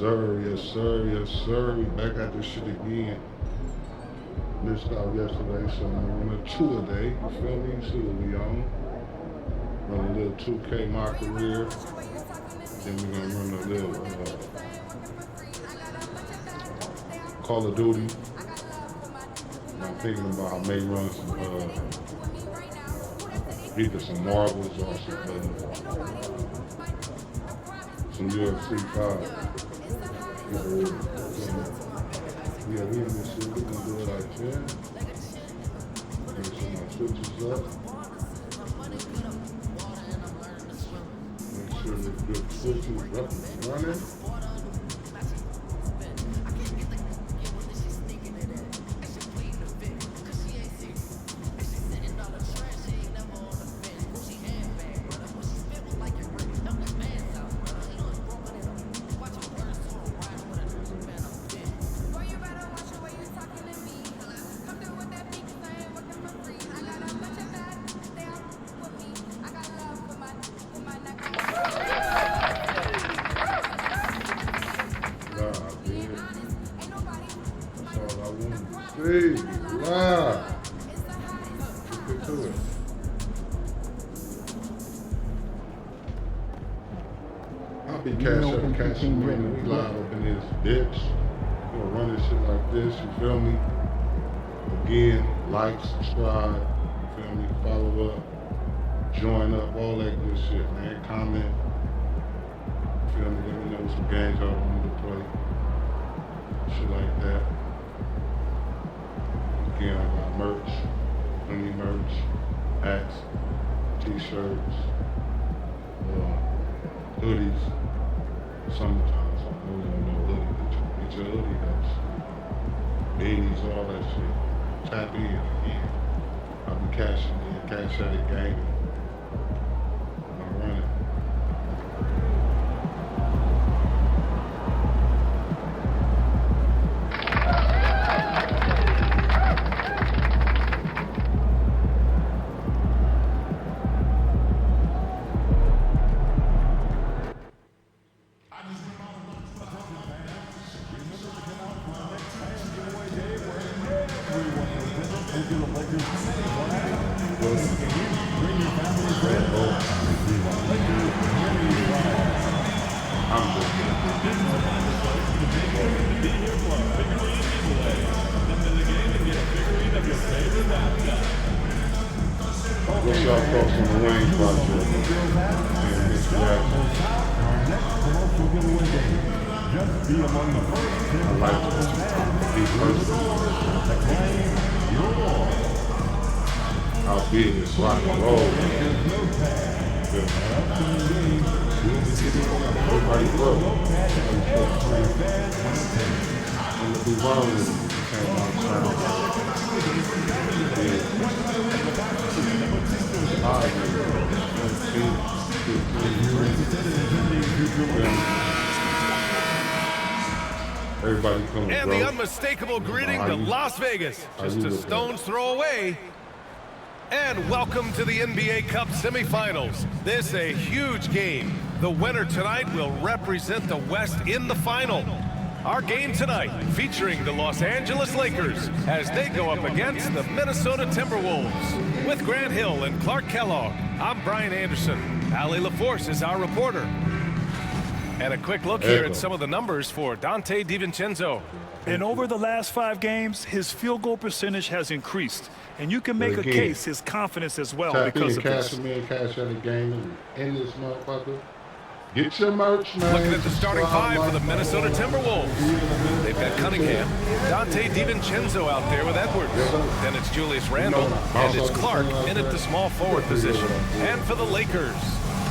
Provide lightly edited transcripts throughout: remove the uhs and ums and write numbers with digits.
sir, yes sir, yes sir. We back at this shit again. Missed out yesterday, so I'm on a two a day. You feel me? See what we on. Run a little 2K my career. Then we're gonna run a little Call of Duty. I'm thinking about maybe run some either some marbles or some UFC 5. Yeah, we in this shit, we gonna do it like that. Make sure my switches up. Make sure the good switches up and running. Hey, wow. Get to it. I'll be Cashum, man. We live up in this bitch. We're gonna run this shit like this, you feel me? Again, like, subscribe, you feel me? Follow up, join up, all that good shit, man. Comment. You feel me? Let me know some games y'all want me to play. Shit like that. Again, I got merch, plenty merch, hats, t-shirts, hoodies. Sometimes I know you don't know hoodie, but you get your hoodie up. Beanies, all that shit. Tap in again. I'll be cashing in, Cashaddictz gaming. I'm running. What's y'all thoughts on the Wayne project? And Mr. I like how big it's rock and roll. Everybody broke. I'm gonna be wrong with it. Everybody coming, and bro. The unmistakable greeting to Las Vegas, just a stone's throw away. And welcome to the NBA Cup semifinals. This is a huge game. The winner tonight will represent the West in the final. Our game tonight featuring the Los Angeles Lakers as they go up against the Minnesota Timberwolves. With Grant Hill and Clark Kellogg, I'm Brian Anderson. Ali LaForce is our reporter. And a quick look here at some of the numbers for Dante DiVincenzo. And over the last 5 games, his field goal percentage has increased. And you can make a case his confidence as well because of this. Cashaddictz gaming in this motherfucker. Get your merch, man. Looking at the starting 5 for the Minnesota Timberwolves. They've got Cunningham, Dante DiVincenzo out there with Edwards. Then it's Julius Randle, and it's Clark in at the small forward position. And for the Lakers,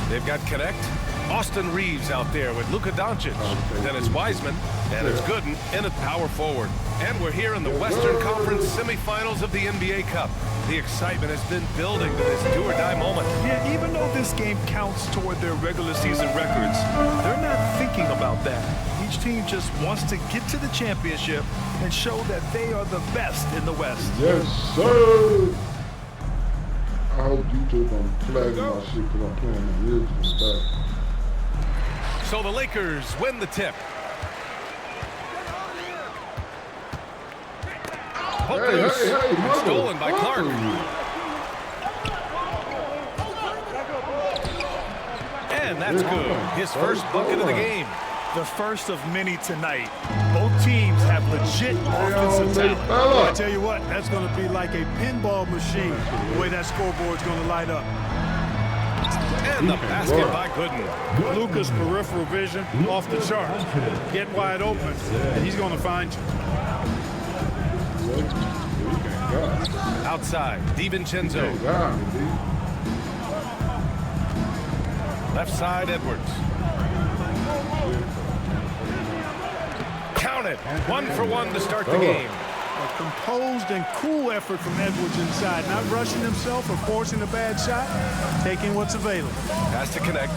they've got Connect, Austin Reeves out there with Luka Doncic. Then it's Wiseman, and it's Gooden in at power forward. And we're here in the Western Conference semifinals of the NBA Cup. The excitement has been building to this do-or-die moment. Yeah, even though this game counts toward their regular season records, they're not thinking about that. Each team just wants to get to the championship and show that they are the best in the West. Yes, sir! I hope YouTube don't flag my shit because I'm playing the music in the back. So the Lakers win the tip. Poked loose. And stolen by Clark. And that's good. His first bucket of the game. The first of many tonight. Both teams have legit offensive talent. I tell you what, that's going to be like a pinball machine, the way that scoreboard's going to light up. And the basket by Gooden. Luka's peripheral vision off the charts. Get wide open, and he's going to find you. Outside, DiVincenzo. Left side, Edwards. Count it. 1 for 1 to start the game. A composed and cool effort from Edwards inside. Not rushing himself or forcing a bad shot. Taking what's available. Has to connect.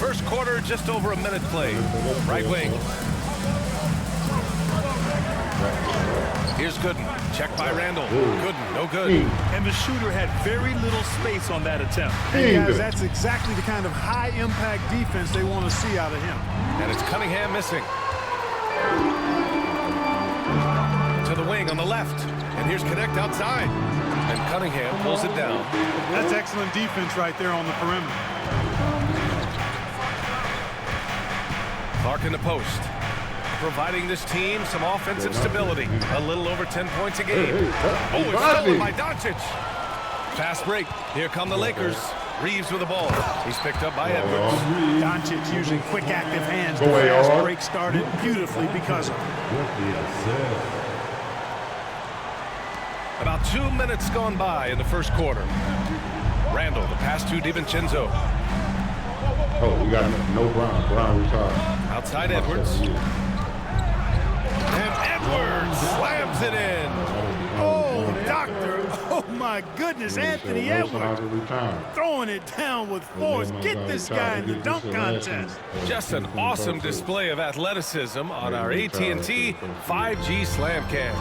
First quarter, just over a minute played. Right wing. Here's Gooden. Check by Randall. Gooden, no good. And the shooter had very little space on that attempt. And guys, that's exactly the kind of high-impact defense they want to see out of him. And it's Cunningham missing. To the wing on the left. And here's Connect outside. And Cunningham pulls it down. That's excellent defense right there on the perimeter. Clark in the post. Providing this team some offensive stability. A little over 10 points a game. Oh, it's stolen by Doncic. Fast break. Here come the Lakers. Reeves with the ball. He's picked up by Edwards. Doncic using quick, active hands. The fast break started beautifully because of it. About 2 minutes gone by in the first quarter. Randall, the pass to DiVincenzo. Oh, we got no Brown. Brown retired. Outside Edwards. And Edwards slams it in. Oh, doctor. Oh, my goodness. Anthony Edwards throwing it down with force. Get this guy in the dunk contest. Just an awesome display of athleticism on our AT&T 5G Slam Cam.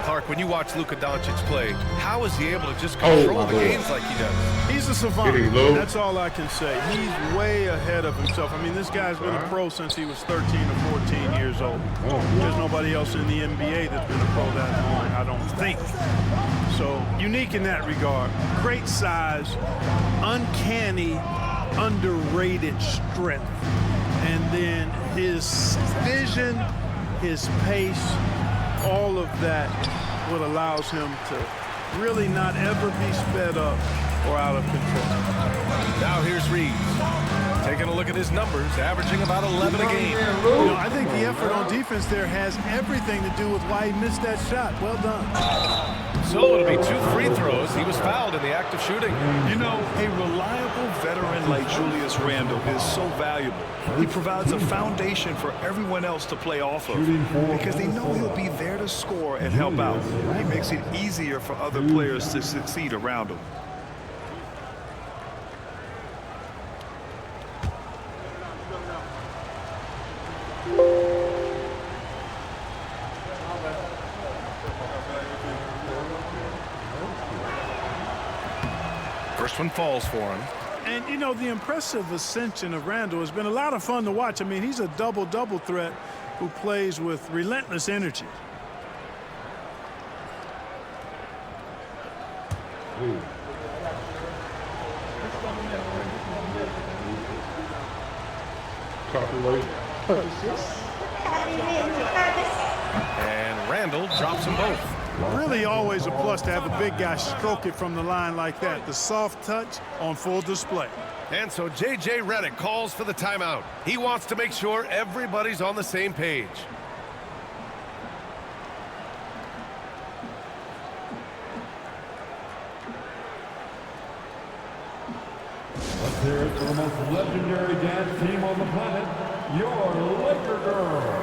Clark, when you watch Luka Doncic play, how is he able to just control the games like he does? He's a savant. That's all I can say. He's way ahead of himself. I mean, this guy's been a pro since he was 13 or 14 years old. There's nobody else in the NBA that's been a pro that long, I don't think. So, unique in that regard. Great size, uncanny, underrated strength. And then his vision, his pace, all of that what allows him to really not ever be sped up or out of control. Now here's Reeves. Taking a look at his numbers, averaging about 11 a game. You know, I think the effort on defense there has everything to do with why he missed that shot. Well done. So it'll be 2 free throws. He was fouled in the act of shooting. You know, a reliable veteran like Julius Randle is so valuable. He provides a foundation for everyone else to play off of because they know he'll be there to score and help out. He makes it easier for other players to succeed around him. First one falls for him. And, you know, the impressive ascension of Randall has been a lot of fun to watch. I mean, he's a double-double threat who plays with relentless energy. Copyright. And Randall drops them both. Really always a plus to have a big guy stroke it from the line like that. The soft touch on full display. And so J.J. Redick calls for the timeout. He wants to make sure everybody's on the same page. Let's hear it for the most legendary dance team on the planet, your Laker Girls.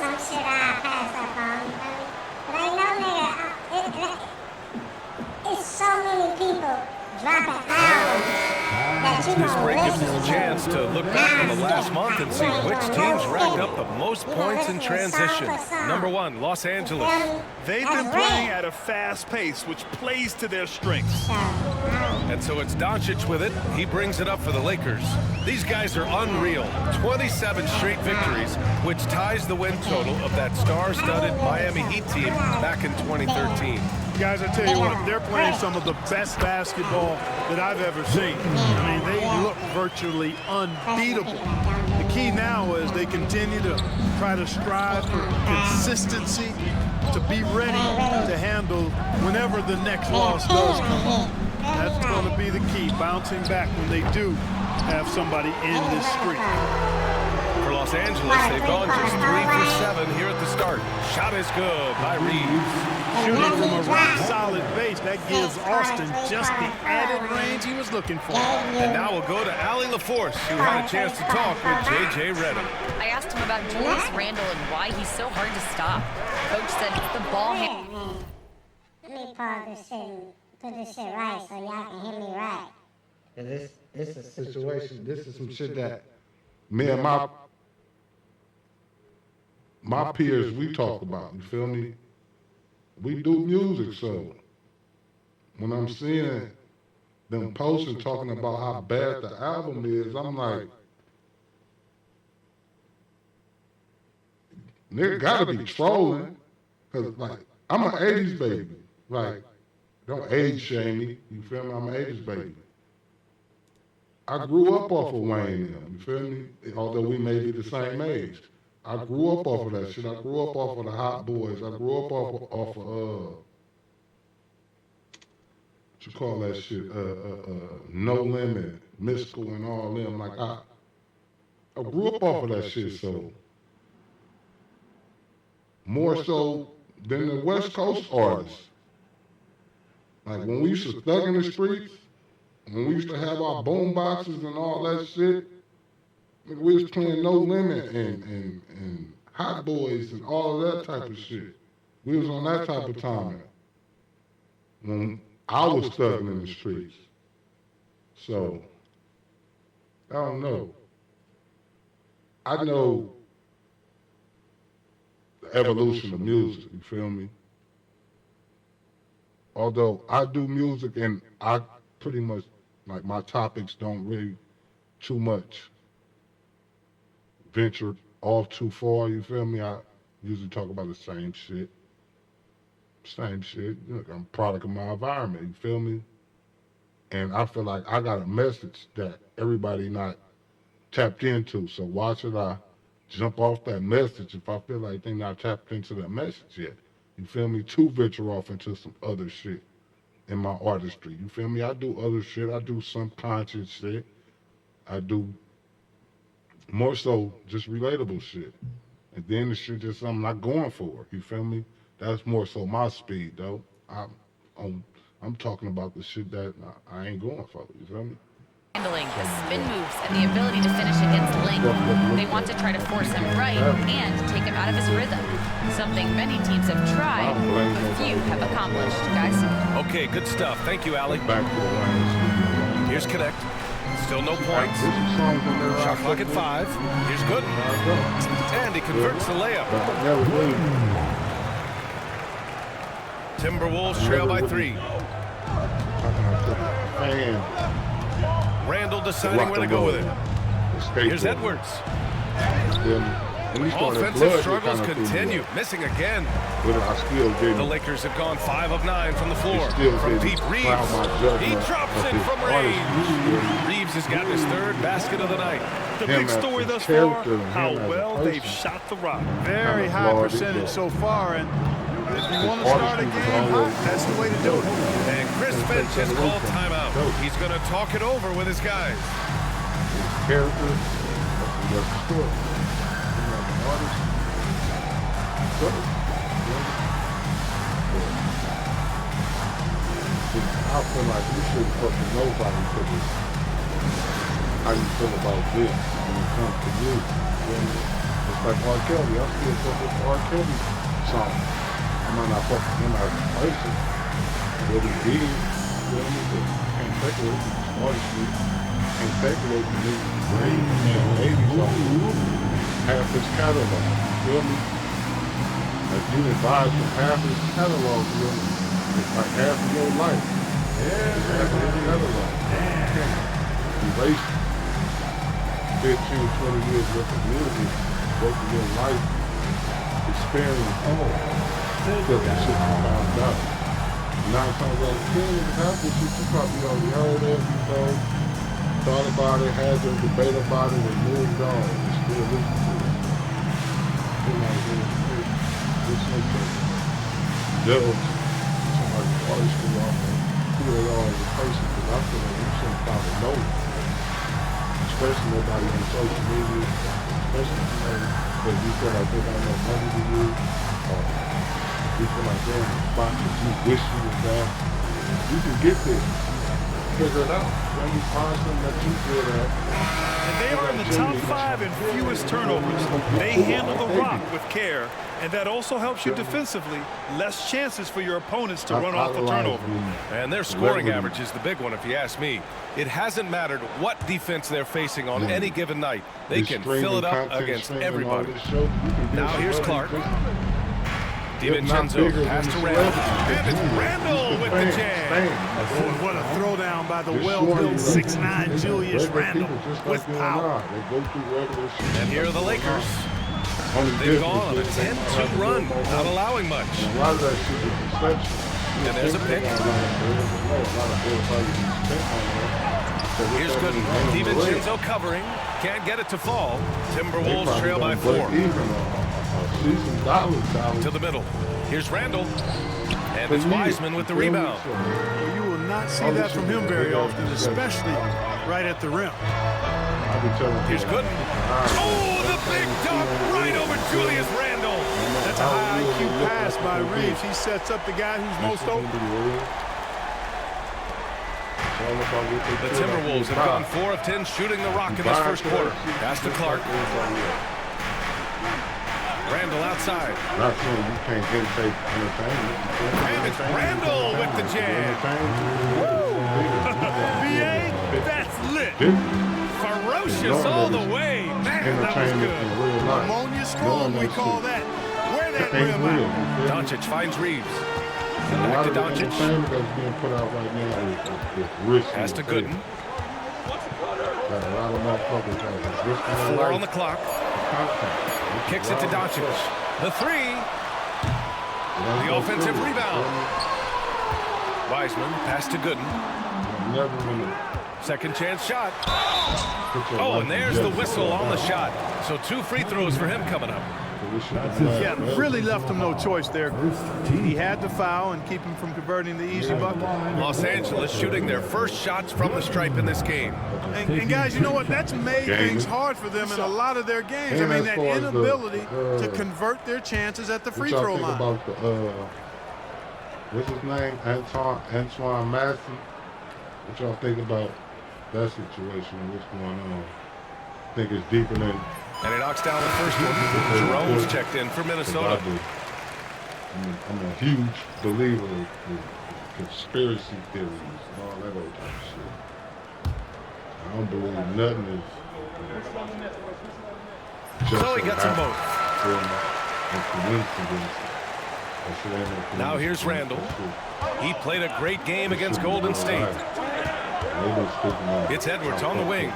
some shit I pass up on, you feel me? But ain't no nigga, it's so many people dropping albums that you This break gives us a chance to look back on the last month and see which teams racked up the most points in transition. Number 1, Los Angeles. They've been playing at a fast pace, which plays to their strengths. And so it's Doncic with it. He brings it up for the Lakers. These guys are unreal. 27 straight victories, which ties the win total of that star-studded Miami Heat team back in 2013. Guys, I tell you what, they're playing some of the best basketball that I've ever seen. I mean, they look virtually unbeatable. The key now is they continue to try to strive for consistency, to be ready to handle whenever the next loss does come up. That's going to be the key, bouncing back when they do have somebody in this streak. For Los Angeles, they've gone just 3 for 7 here at the start. Shot is good by Reeves. Shooting from a rock-solid base, that gives Austin just the added range he was looking for. And now we'll go to Allie LaForce, who had a chance to talk with J.J. Redick. I asked him about Julius Randle and why he's so hard to stop. Coach said it's the ball hand. Let me pause this shit and put this shit right so y'all can hear me right. And it's a situation, this is some shit that me and my peers, we talk about, you feel me? We do music, so when I'm seeing them posting talking about how bad the album is, I'm like, nigga gotta be trolling, cause like, I'm an 80s baby. Like, don't age shame me, you feel me? I'm an 80s baby. I grew up off of Wayne and them, you feel me? Although we may be the same age. I grew up off of that shit. I grew up off of the Hot Boys. I grew up off of what you call that shit? No Limit, Mystical and all them. Like I grew up off of that shit, so more so than the West Coast artists. Like when we used to thug in the streets, when we used to have our boom boxes and all that shit, we was playing No Limit and Hot Boys and all of that type of shit. We was on that type of time when I was thugging in the streets. So, I don't know. I know the evolution of music, you feel me? Although I do music and I pretty much, like my topics don't really too much venture off too far, you feel me? I usually talk about the same shit. Look, I'm a product of my environment, you feel me? And I feel like I got a message that everybody not tapped into, so why should I jump off that message if I feel like they not tapped into that message yet? You feel me? To venture off into some other shit in my artistry, you feel me? I do other shit, I do subconscious shit, I do more so just relatable shit. And then the shit just I'm not going for, you feel me? That's more so my speed, though. I'm talking about the shit that I ain't going for, you feel me? Handling the spin moves and the ability to finish against length. They want to try to force him right and take him out of his rhythm. Something many teams have tried, but few have accomplished, guys. Okay, good stuff. Thank you, Allie. Back to the lines. Here's Connect. Still no points. Shot clock at 5. Here's Gooden. And he converts the layup. Timberwolves trail by 3. Randle deciding where to go with it. Here's Edwards. Offensive struggles continue, missing again. The Lakers have gone 5 of 9 from the floor. From deep, Reeves. He drops it from range. Reeves has gotten his 3rd basket of the night. The big story thus far, how well they've shot the rock. Very high percentage so far, and if you want to start a game hot, that's the way to do it. And Chris Finch has called timeout. He's going to talk it over with his guys. Character, that's the story. I feel like you shouldn't talk to nobody because how you feel about this when it comes to you. It's Like R. Kelly, I still fuck with R. Kelly song. I might not fuck with him as a person, but he did. You know, can't take away from his artistry. Can't take away from his brain and 80s song. Half his catalog, you feel me? Like you advise from half his catalog, you feel me? It's like half of your life. Yeah, half of his catalog. Erase 15, 20 years worth of music, both of your life experience. Because that shit you found out. 9 times out of 10, if it happens, you probably already heard it, you know, thought about it, had your debate about it, and moved on, and still listen to it. You know, it's like that. Delve somebody's artistry off and who they are as a person, because I feel like you shouldn't probably know it. Especially nobody on social media, especially, you know, because you feel like they got no money to you, or you feel like they're in a spot that you wish you was at. You can get there. Figure it out. When you find something that you good at. And they are in the top 5 in fewest turnovers. They handle the rock with care, and that also helps you defensively. Less chances for your opponents to run off the turnover. And their scoring average is the big one, if you ask me. It hasn't mattered what defense they're facing on any given night. They can fill it up against everybody. Now here's Clark. DiVincenzo pass to Randall. And it's Randall with the jam. What a throwdown by the well-built 6'9" Julius Randle with power. And here are the Lakers. They've gone on a 10-2 run, not allowing much. And there's a pick. Here's Gooden. DiVincenzo covering. Can't get it to fall. Timberwolves trail by 4. To the middle. Here's Randall. And it's Wiseman with the rebound. You will not see that from him very often, especially right at the rim. Here's Gooden. Oh, the big dunk right over Julius Randle. That's a high IQ pass by Reeves. He sets up the guy who's most open. The Timberwolves have gone 4 of 10 shooting the rock in this first quarter. Pass to Clark. Randall outside. Not saying you can't imitate entertainment. And it's Randall with the jam. BA, that's lit. Ferocious all the way. Man, that was good. Ammonia strong, we call that. Wear that rim out. Doncic finds Reeves. Back to Doncic. Pass to Gooden. 4 on the clock. Kicks it to Doncic. The 3. The offensive rebound. Wiseman, pass to Gooden. Second chance shot. Oh, and there's the whistle on the shot. So 2 free throws for him coming up. Yeah, really left him no choice there. He had to foul and keep him from converting the easy bucket. Los Angeles shooting their first shots from the stripe in this game. And guys, you know what? That's made things hard for them in a lot of their games. I mean, that inability to convert their chances at the free throw line. What's his name? Antoine Massey. What y'all think about that situation and what's going on? I think it's deeper than... And he knocks down the first one. Jerome's checked in for Minnesota. I'm a huge believer in conspiracy theories and all that old type of shit. I don't believe nothing is just so he gets them both. Now here's Randall. He played a great game against Golden State. It's Edwards on the wing.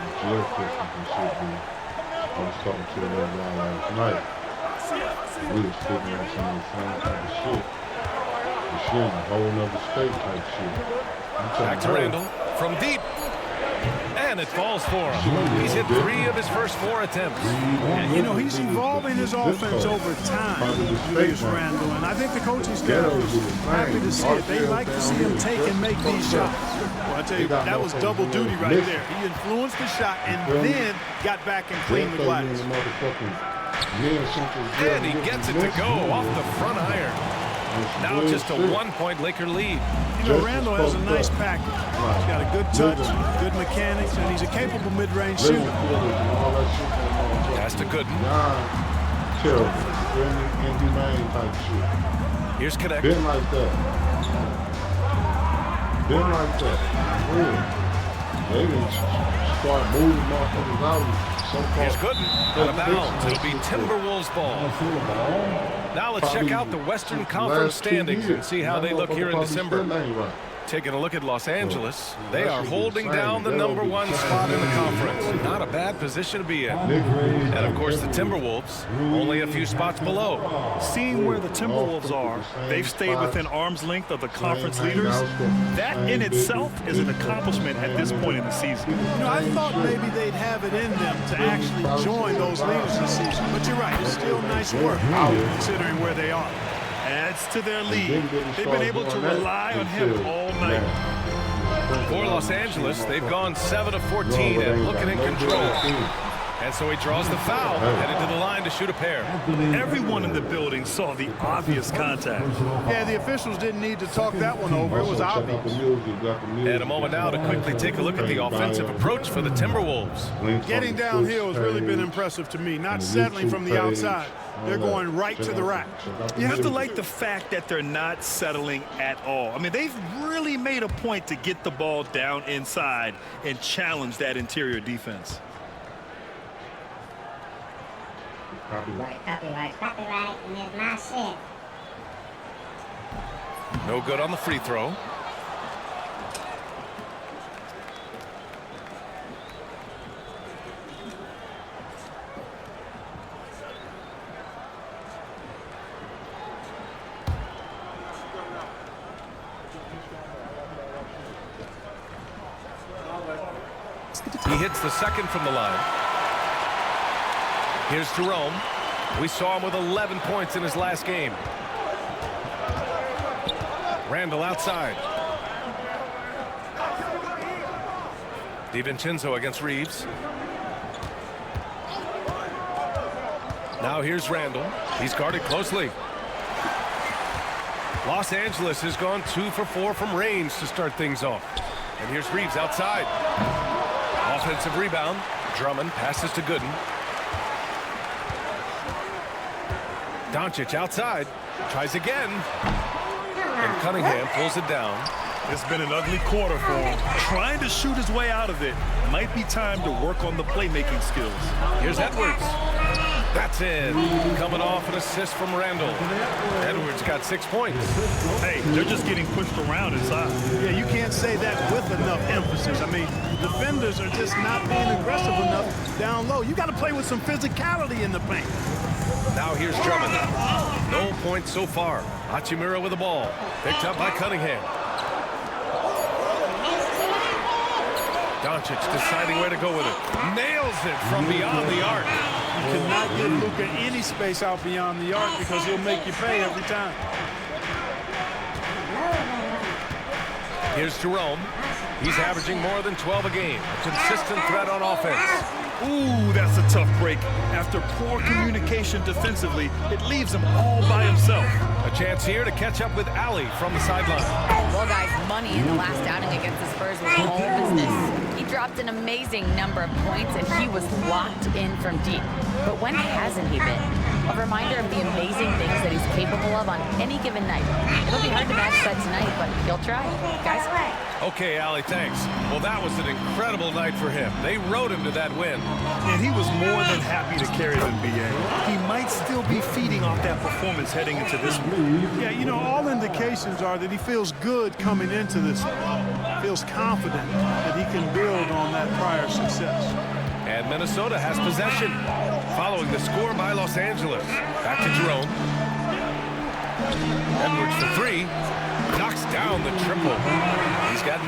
I was talking to them last night. We were speaking on some of the same type of shit. The shit in a whole nother state type shit. Back to Randall from deep. And it falls for him. He's hit 3 of his first 4 attempts. And, you know, he's evolving his offense over time, Julius Randle. And I think the coaching staff is happy to see it. They like to see him take and make these shots. Well, I tell you, that was double duty right there. He influenced the shot and then got back and cleaned the glass. And he gets it to go off the front iron. Now just a 1-point Laker lead. You know, Randall has a nice package. He's got a good touch, good mechanics, and he's a capable mid-range shooter. Pass to Gooden. terrible. Feel me? Inhumane type shit. Here's Connect. Been like that. Been like that. Real. They didn't start moving motherfuckers out. Here's Gooden. Out of bounds. It'll be Timberwolves ball. Now let's check out the Western Conference standings and see how they look here in December. Taking a look at Los Angeles, they are holding down the #1 spot in the conference. Not a bad position to be in. And of course the Timberwolves, only a few spots below. Seeing where the Timberwolves are, they've stayed within arm's length of the conference leaders. That in itself is an accomplishment at this point in the season. You know, I thought maybe they'd have it in them to actually join those leaders this season. But you're right, it's still nice work considering where they are. Adds to their lead. They've been able to rely on him all night. For Los Angeles, they've gone 7 of 14 and looking in control. And so he draws the foul, headed to the line to shoot a pair. Everyone in the building saw the obvious contact. Yeah, the officials didn't need to talk that one over. It was obvious. And a moment now to quickly take a look at the offensive approach for the Timberwolves. Getting downhill has really been impressive to me, not settling from the outside. They're going right to the rack. You have to like the fact that they're not settling at all. I mean, they've really made a point to get the ball down inside and challenge that interior defense. Copyright, and it's my shit. No good on the free throw. He hits the second from the line. Here's Jerome. We saw him with 11 points in his last game. Randall outside. DiVincenzo against Reeves. Now here's Randall. He's guarded closely. Los Angeles has gone 2 for 4 from range to start things off. And here's Reeves outside. Offensive rebound. Drummond passes to Gooden. Doncic outside. Tries again. And Cunningham pulls it down. It's been an ugly quarter for him. Trying to shoot his way out of it. Might be time to work on the playmaking skills. Here's Edwards. That's in. Coming off an assist from Randall. Edwards got 6 points. Hey, they're just getting pushed around inside. Yeah, you can't say that with enough emphasis. I mean, defenders are just not being aggressive enough down low. You got to play with some physicality in the paint. Now here's Drummond. No points so far. Hachimura with the ball. Picked up by Cunningham. Doncic deciding where to go with it. Nails it from beyond the arc. You cannot give Luka any space out beyond the arc because he'll make you pay every time. Here's Jerome. He's averaging more than 12 a game. A consistent threat on offense. Ooh, that's a tough break. After poor communication defensively, it leaves him all by himself. A chance here to catch up with Ali from the sideline. Well, guys, money in the last outing against the Spurs was all business. He dropped an amazing number of points, and he was locked in from deep. But when hasn't he been? A reminder of the amazing things that he's capable of on any given night. It'll be hard to match that tonight, but he'll try. Guys? Okay, Ali, thanks. Well, that was an incredible night for him. They rode him to that win. And he was more than happy to carry the NBA. He might still be feeding off that performance heading into this one. Yeah, you know, all indications are that he feels good coming into this one. Feels confident that he can build on that prior success. And Minnesota has possession. Following the score by Los Angeles. Back to Jerome. Edwards for 3. Knocks down the triple. He's got 9.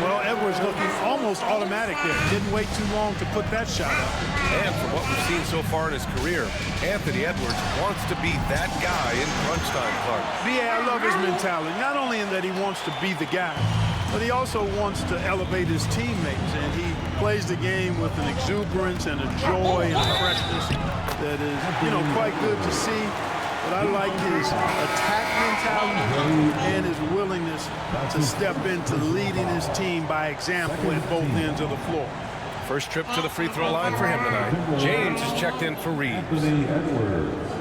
Well, Edwards looking almost automatic there. Didn't wait too long to put that shot up. And from what we've seen so far in his career, Anthony Edwards wants to be that guy in crunch time, Clark. Yeah, I love his mentality. Not only in that he wants to be the guy, but he also wants to elevate his teammates. And he plays the game with an exuberance and a joy and a freshness that is, you know, quite good to see. But I like his attack mentality and his willingness to step into leading his team by example at both ends of the floor. First trip to the free throw line for him tonight. James is checked in for Reeves. Anthony Edwards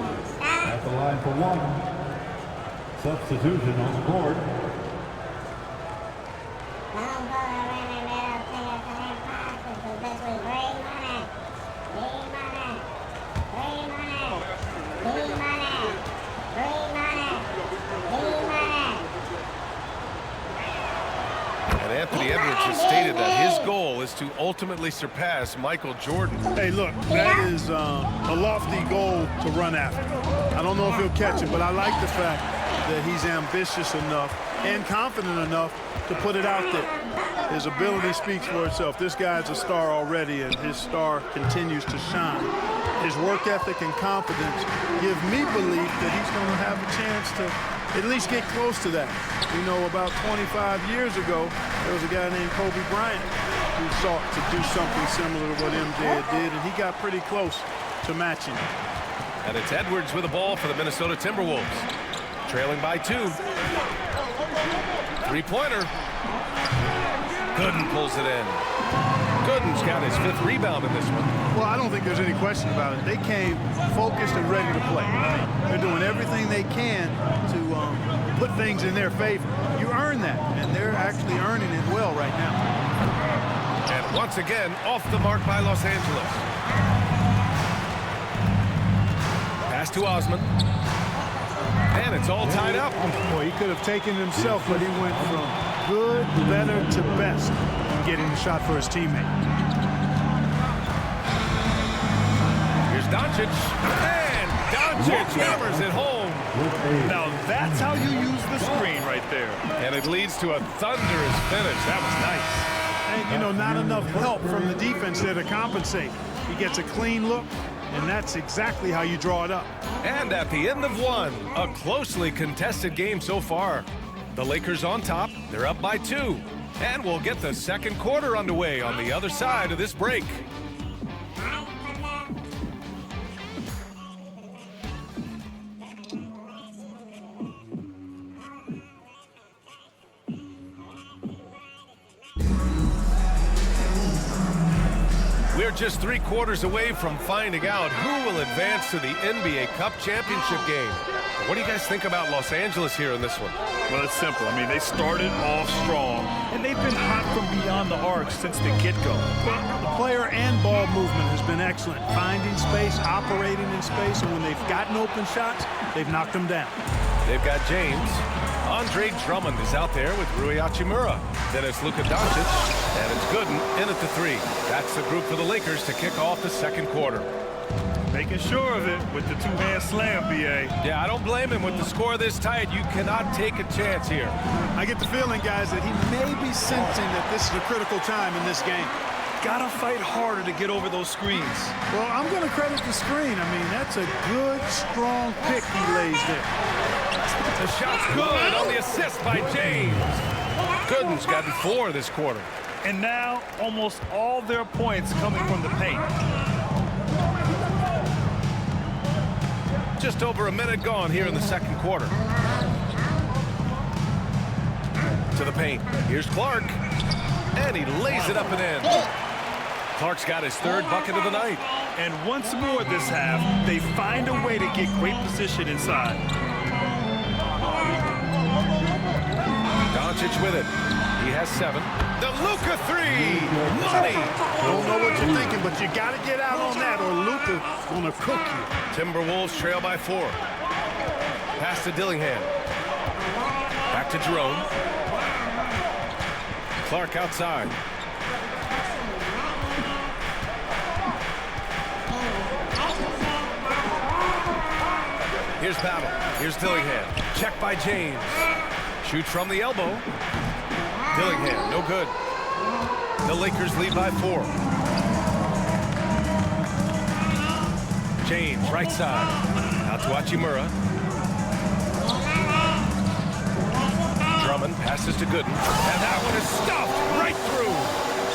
at the line for one. Substitution on the court. And Anthony Edwards has stated that his goal is to ultimately surpass Michael Jordan. Hey, look, that is a lofty goal to run after. I don't know if he'll catch it, but I like the fact that he's ambitious enough and confident enough to put it out there. His ability speaks for itself. This guy's a star already, and his star continues to shine. His work ethic and confidence give me belief that he's going to have a chance to at least get close to that. You know, about 25 years ago, there was a guy named Kobe Bryant who sought to do something similar to what MJ did, and he got pretty close to matching it. And it's Edwards with the ball for the Minnesota Timberwolves. Trailing by 2. Three-pointer. Gooden pulls it in. Gooden's got his 5th rebound in this one. Well, I don't think there's any question about it. They came focused and ready to play. They're doing everything they can to put things in their favor. You earn that, and they're actually earning it well right now. And once again, off the mark by Los Angeles. Pass to Osman. And it's all tied up. Boy, he could have taken it himself, but he went from good, better to best in getting the shot for his teammate. Here's Doncic. And Doncic hammers it home. Now that's how you use the screen right there. And it leads to a thunderous finish. That was nice. And, you know, not enough help from the defense there to compensate. He gets a clean look, and that's exactly how you draw it up. And at the end of one, a closely contested game so far. The Lakers on top. They're up by 2. And we'll get the second quarter underway on the other side of this break. We're just 3 quarters away from finding out who will advance to the NBA Cup Championship game. What do you guys think about Los Angeles here in this one? Well, it's simple. I mean, they started off strong, and they've been hot from beyond the arc since the get-go. The player and ball movement has been excellent. Finding space, operating in space, and when they've gotten open shots, they've knocked them down. They've got James. Andre Drummond is out there with Rui Hachimura. Then it's Luka Doncic, and it's Gooden in at the 3. That's the group for the Lakers to kick off the second quarter. Making sure of it with the 2-hand slam, B.A. Yeah, I don't blame him. With the score this tight, you cannot take a chance here. I get the feeling, guys, that he may be sensing that this is a critical time in this game. Gotta fight harder to get over those screens. Well, I'm going to credit the screen. I mean, that's a good, strong pick he lays there. The shot's good on the assist by James. Gooden's gotten 4 this quarter. And now, almost all their points coming from the paint. Just over a minute gone here in the second quarter. To the paint. Here's Clark. And he lays it up and in. Clark's got his 3rd bucket of the night. And once more this half, they find a way to get great position inside. Doncic with it. He has 7. The Luka 3. Money. Don't know what you're thinking, but you got to get out on that or Luka's going to cook you. Timberwolves trail by 4. Pass to Dillingham. Back to Jerome. Clark outside. Here's Battle. Here's Dillingham. Check by James. Shoots from the elbow. Dillingham, no good. The Lakers lead by 4. James, right side. Out to Hachimura. Drummond passes to Gooden. And that one is stuffed right through.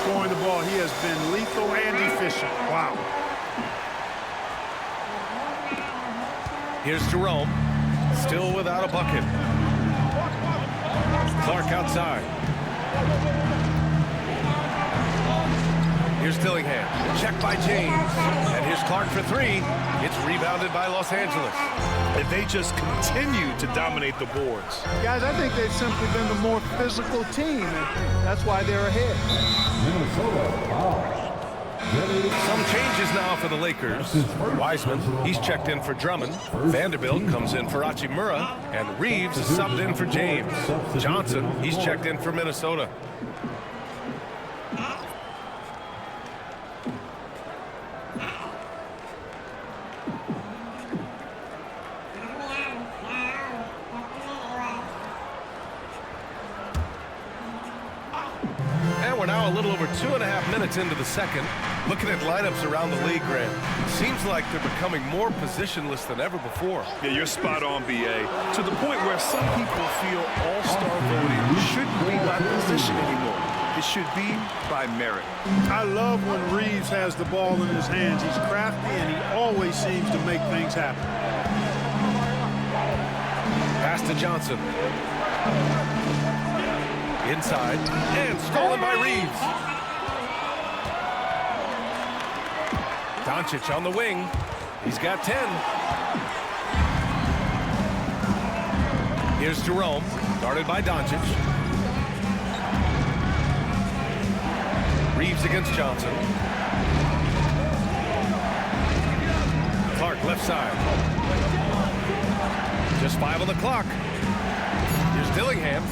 Scoring the ball, he has been lethal and efficient. Wow. Here's Jerome. Still without a bucket. Clark outside. Here's Dillingham. Checked by James. And here's Clark for three. It's rebounded by Los Angeles. And they just continue to dominate the boards. Guys, I think they've simply been the more physical team, and that's why they're ahead. Minnesota fouls. Some changes now for the Lakers. Wiseman, he's checked in for Drummond. Vanderbilt comes in for Hachimura. And Reeves is subbed in for James. Johnson, he's checked in for Minnesota. And we're now a little over 2.5 minutes into the second. Looking at lineups around the league, Grant, seems like they're becoming more positionless than ever before. Yeah, you're spot on, BA. To the point where some people feel all-star voting shouldn't be by position anymore. It should be by merit. I love when Reeves has the ball in his hands. He's crafty, and he always seems to make things happen. Pass to Johnson. Inside, and stolen by Reeves. Doncic on the wing. He's got 10. Here's Jerome, guarded by Doncic. Reeves against Johnson. Clark left side. Just 5 on the clock. Here's Dillingham.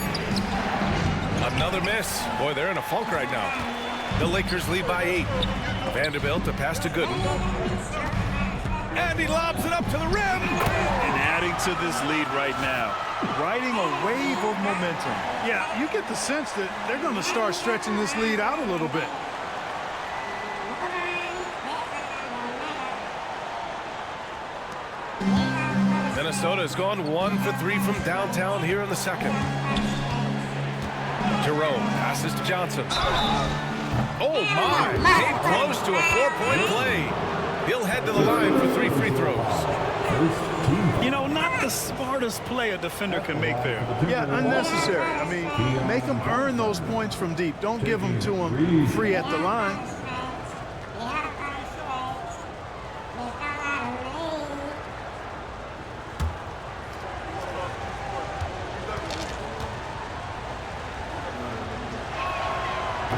Another miss. Boy, they're in a funk right now. The Lakers lead by 8. Vanderbilt to pass to Gooden. And he lobs it up to the rim. And adding to this lead right now, riding a wave of momentum. Yeah, you get the sense that they're going to start stretching this lead out a little bit. Minnesota has gone 1 for 3 from downtown here in the second. Jerome passes to Johnson. Oh my! Came close to a 4-point play. He'll head to the line for 3 free throws. You know, not the smartest play a defender can make there. Yeah, unnecessary. I mean, make them earn those points from deep. Don't give them to them free at the line.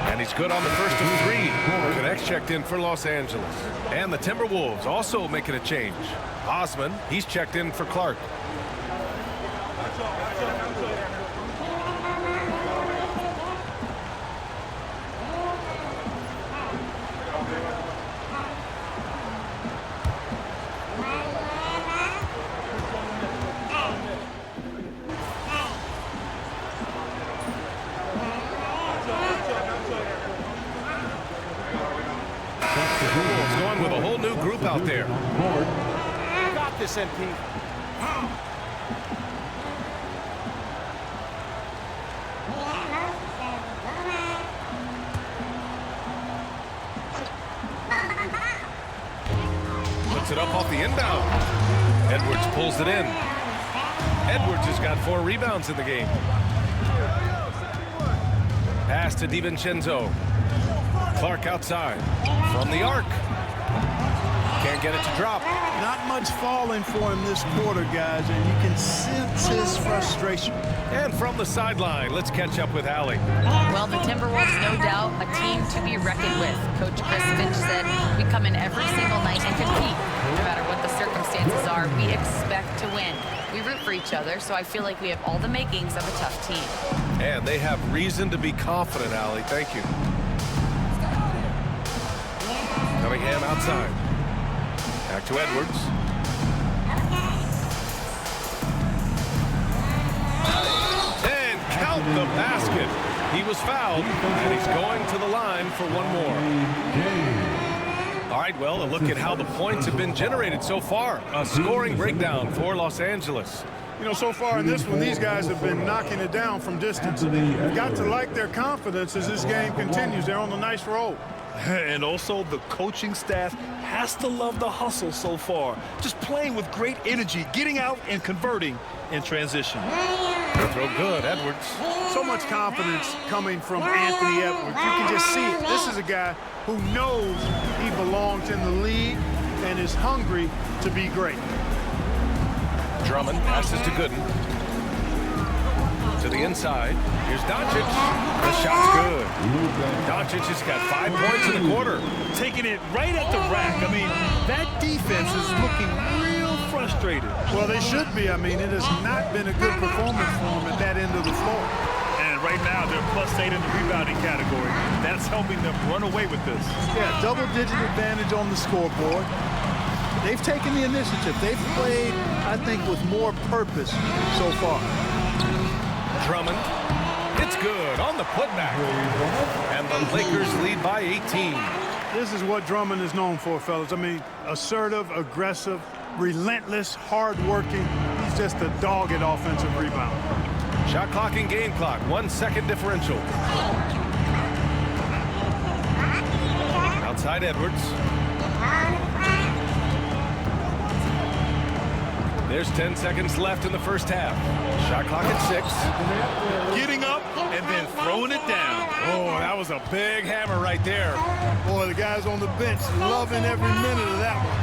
And he's good on the first of 3. Connects checked in for Los Angeles. And the Timberwolves also making a change. Osman, he's checked in for Clark. Going with a whole new group out there. Got this, MP. Puts it up off the inbound. Edwards pulls it in. Edwards has got 4 rebounds in the game. Pass to DiVincenzo. Clark outside. From the arc. Can't get it to drop. Not much falling for him this quarter, guys, and you can sense his frustration. And from the sideline, let's catch up with Allie. Well, the Timberwolves, no doubt, a team to be reckoned with. Coach Chris Finch said, we come in every single night and compete. No matter what the circumstances are, we expect to win. We root for each other, so I feel like we have all the makings of a tough team. And they have reason to be confident, Allie. Thank you. Cunningham outside. Back to Edwards. And count the basket. He was fouled, and he's going to the line for one more. All right, well, a look at how the points have been generated so far. A scoring breakdown for Los Angeles. You know, so far in this one, these guys have been knocking it down from distance. You've got to like their confidence as this game continues. They're on a nice roll. And also, the coaching staff has to love the hustle so far. Just playing with great energy, getting out and converting in transition. Throw good, Edwards. So much confidence coming from Anthony Edwards. You can just see it. This is a guy who knows he belongs in the league and is hungry to be great. Drummond passes to Gooden. To the inside. Here's Doncic. The shot's good. Doncic has got 5 points in the quarter. Taking it right at the rack. I mean, that defense is looking real frustrated. Well, they should be. I mean, it has not been a good performance for them at that end of the floor. And right now, they're +8 in the rebounding category. That's helping them run away with this. Yeah, double-digit advantage on the scoreboard. They've taken the initiative. They've played, I think, with more purpose so far. Drummond. It's good on the putback. And the Lakers lead by 18. This is what Drummond is known for, fellas. I mean, assertive, aggressive, relentless, hard-working. He's just a dogged offensive rebounder. Shot clock and game clock. 1 second differential. Outside Edwards. There's 10 seconds left in the first half. Shot clock at 6. Getting up and then throwing it down. Oh, that was a big hammer right there. Boy, the guys on the bench loving every minute of that one.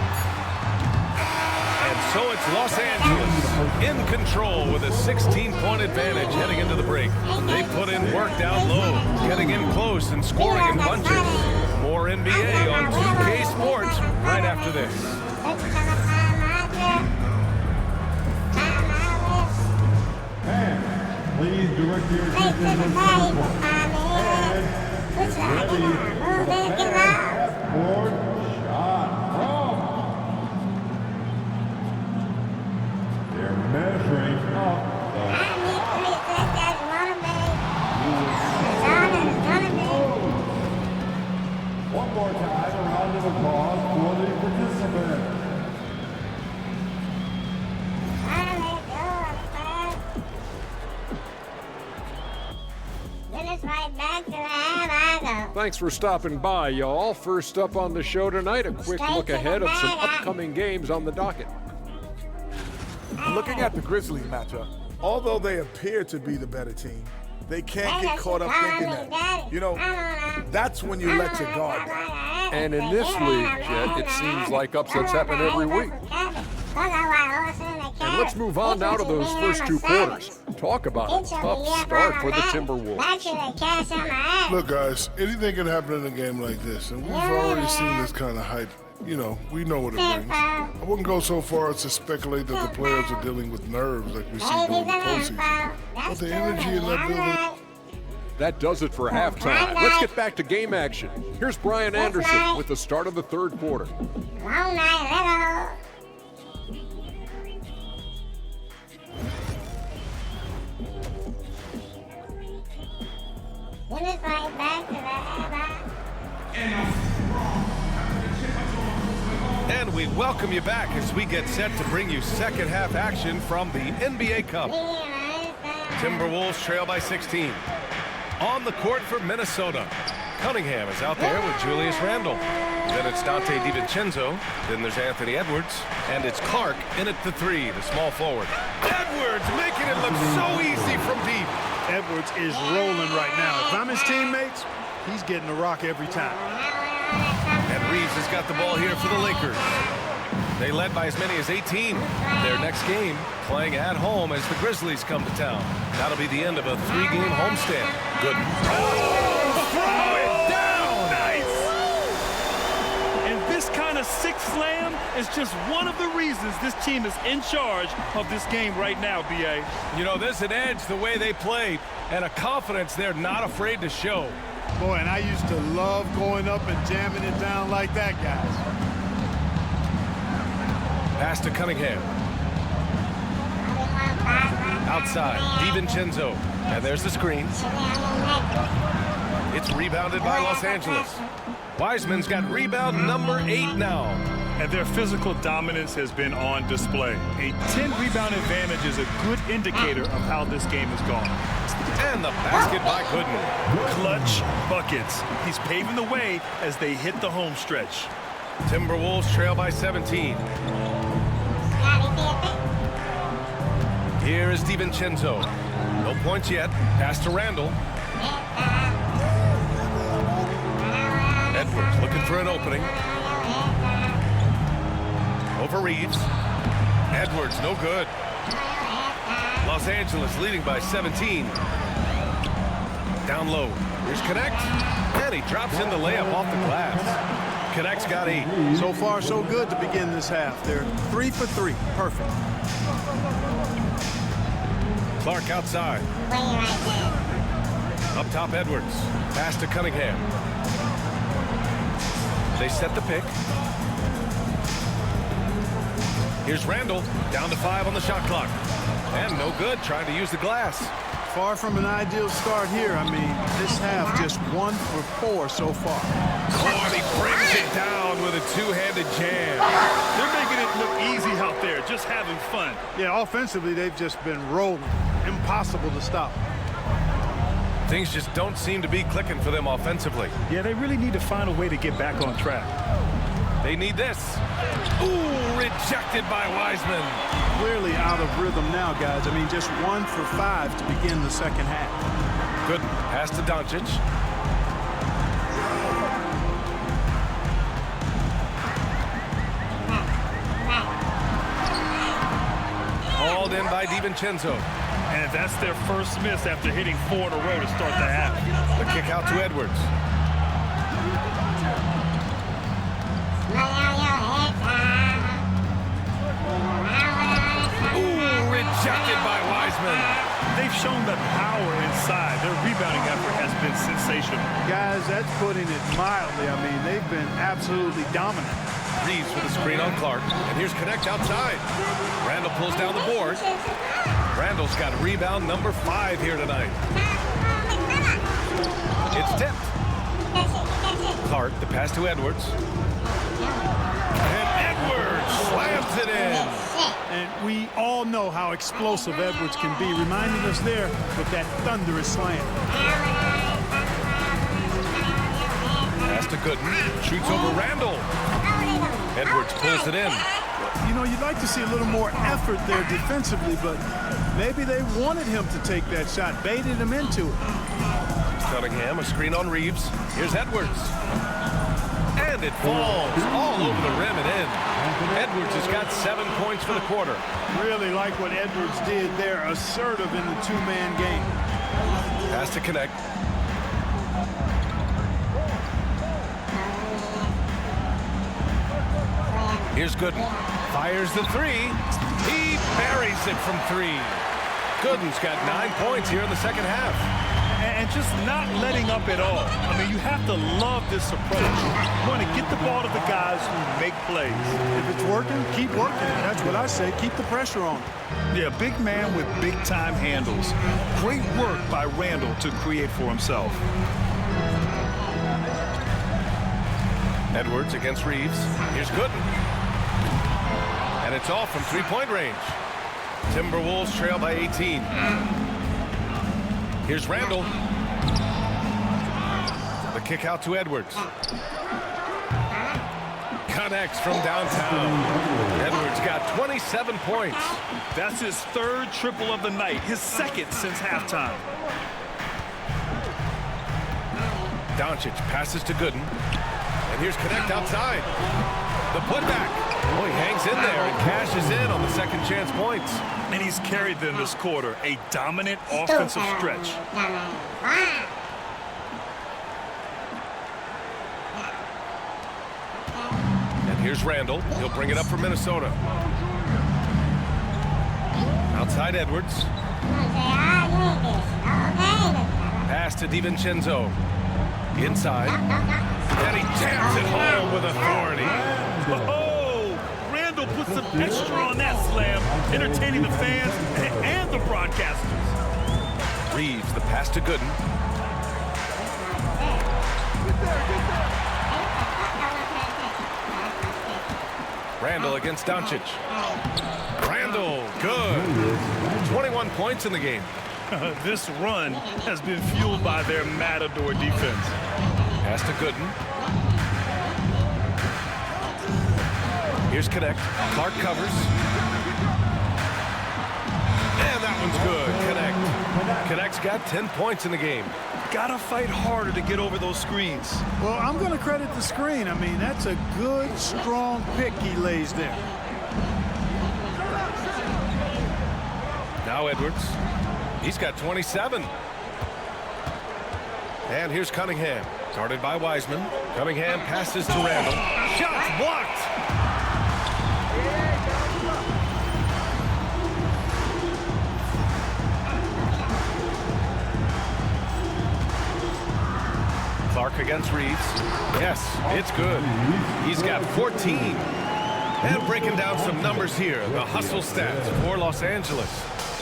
And so it's Los Angeles in control with a 16-point advantage heading into the break. They put in work down low, getting in close and scoring in bunches. More NBA on 2K Sports right after this. Please direct your attention to the scoreboard. And get ready for the half-court shot from. They're measuring up one more time, a round of applause for the participants. Thanks for stopping by, y'all. First up on the show tonight, a quick look ahead of some upcoming games on the docket. Looking at the Grizzlies matchup, although they appear to be the better team, they can't get caught up thinking that. You know, that's when you let your guard down. And in this league, Jet, it seems like upsets happen every week. And let's move on now to those first 2 quarters. Talk about a tough start for the Timberwolves. Look, guys, anything can happen in a game like this, and we've already seen this kind of hype. You know, we know what it brings. I wouldn't go so far as to speculate that the players are dealing with nerves like we see during the postseason. But the energy in that building... That does it for halftime. Let's get back to game action. Here's Brian Anderson with the start of the 3rd quarter. And we welcome you back as we get set to bring you second half action from the NBA Cup. Timberwolves trail by 16. On the court for Minnesota. Cunningham is out there with Julius Randle. Then it's Dante DiVincenzo. Then there's Anthony Edwards. And it's Clark in at the 3, the small forward. Edwards making it look so easy from deep. Edwards is rolling right now. If I'm his teammates, he's getting the rock every time. And Reeves has got the ball here for the Lakers. They led by as many as 18. Their next game playing at home as the Grizzlies come to town. That'll be the end of a 3-game homestand. Good. Oh, throw it down! Nice! And this kind of sick slam is just one of the reasons this team is in charge of this game right now, B.A. You know, there's an edge the way they play and a confidence they're not afraid to show. Boy, and I used to love going up and jamming it down like that, guys. Pass to Cunningham. Outside, DiVincenzo. And there's the screen. It's rebounded by Los Angeles. Wiseman's got rebound number 8 now. And their physical dominance has been on display. A 10-rebound advantage is a good indicator of how this game has gone. And the basket by Gooden. Clutch buckets. He's paving the way as they hit the home stretch. Timberwolves trail by 17. Here is DiVincenzo. No points yet. Pass to Randle. Edwards for an opening. Over Reeves. Edwards, no good. Los Angeles leading by 17. Down low. Here's Connect. And he drops in the layup off the glass. Connect's got 8. So far, so good to begin this half. They're 3 for 3. Perfect. Clark outside. Up top, Edwards. Pass to Cunningham. They set the pick. Here's Randall. Down to 5 on the shot clock. And no good, trying to use the glass. Far from an ideal start here. I mean, this half just 1 for 4 so far. Oh, and he brings it down with a two-handed jam. They're making it look easy out there, just having fun. Yeah, offensively, they've just been rolling. Impossible to stop. Things just don't seem to be clicking for them offensively. Yeah, they really need to find a way to get back on track. They need this. Ooh, rejected by Wiseman. Clearly out of rhythm now, guys. I mean, just 1 for 5 to begin the second half. Good pass to Doncic. Hauled in by DiVincenzo. And that's their first miss after hitting 4 in a row to start the half. The kick out to Edwards. Ooh, rejected by Wiseman. They've shown the power inside. Their rebounding effort has been sensational. Guys, that's putting it mildly. I mean, they've been absolutely dominant. Reeves with a screen on Clark. And here's Connect outside. Randall pulls down the board. Randall's got rebound number 5 here tonight. It's tipped. Clark, the pass to Edwards. And Edwards slams it in. And we all know how explosive Edwards can be, reminding us there with that thunderous slam. Pass to Gooden. Shoots over Randall. Edwards pulls it in. You know, you'd like to see a little more effort there defensively, but maybe they wanted him to take that shot, baited him into it. Cunningham, a screen on Reeves. Here's Edwards. And it falls all over the rim and in. Edwards has got 7 points for the quarter. Really like what Edwards did there, assertive in the two-man game. Pass to Connect. Here's Gooden. Fires the 3. He buries it from 3. Gooden's got 9 points here in the second half. And just not letting up at all. I mean, you have to love this approach. You want to get the ball to the guys who make plays. If it's working, keep working. That's what I say. Keep the pressure on. Yeah, big man with big-time handles. Great work by Randall to create for himself. Edwards against Reeves. Here's Gooden. And it's off from 3-point range. Timberwolves trail by 18. Here's Randall. The kick out to Edwards. Connects from downtown. Edwards got 27 points. That's his 3rd triple of the night, his 2nd since halftime. Doncic passes to Gooden. And here's Connect outside. The putback. Oh, he hangs in there and cashes in on the second chance points. And he's carried them this quarter. A dominant offensive stretch. And here's Randall. He'll bring it up for Minnesota. Outside Edwards. Pass to DiVincenzo. Inside. And he jams it home with authority. Oh, Randall put some extra on that slam, entertaining the fans and the broadcasters. Reeves, the pass to Gooden. Randall against Doncic. Randall, good. 21 points in the game. This run has been fueled by their matador defense. Pass to Gooden. Here's Connect. Clark covers. And that one's good. Connect's got 10 points in the game. got to fight harder to get over those screens. Well, I'm going to credit the screen. I mean, that's a good, strong pick he lays there. Now Edwards. He's got 27. And here's Cunningham. Started by Wiseman. Cunningham passes to Randall. Shots blocked. Clark against Reeves. Yes, it's good. He's got 14. And breaking down some numbers here, the hustle stats for Los Angeles.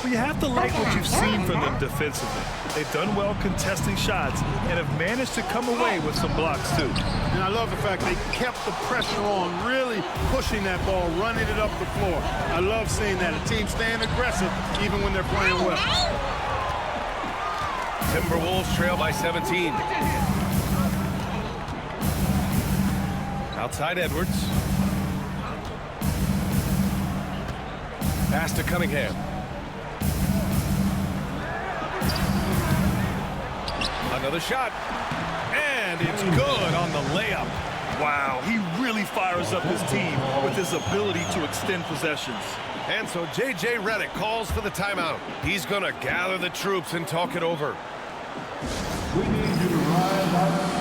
Well, you have to like what you've seen from them defensively. They've done well contesting shots and have managed to come away with some blocks, too. And I love the fact they kept the pressure on, really pushing that ball, running it up the floor. I love seeing that. A team staying aggressive even when they're playing well. Timberwolves trail by 17. Outside Edwards. Pass to Cunningham. Another shot. And it's good on the layup. Wow, he really fires up his team with his ability to extend possessions. And so J.J. Redick calls for the timeout. He's going to gather the troops and talk it over. We need you to rise up.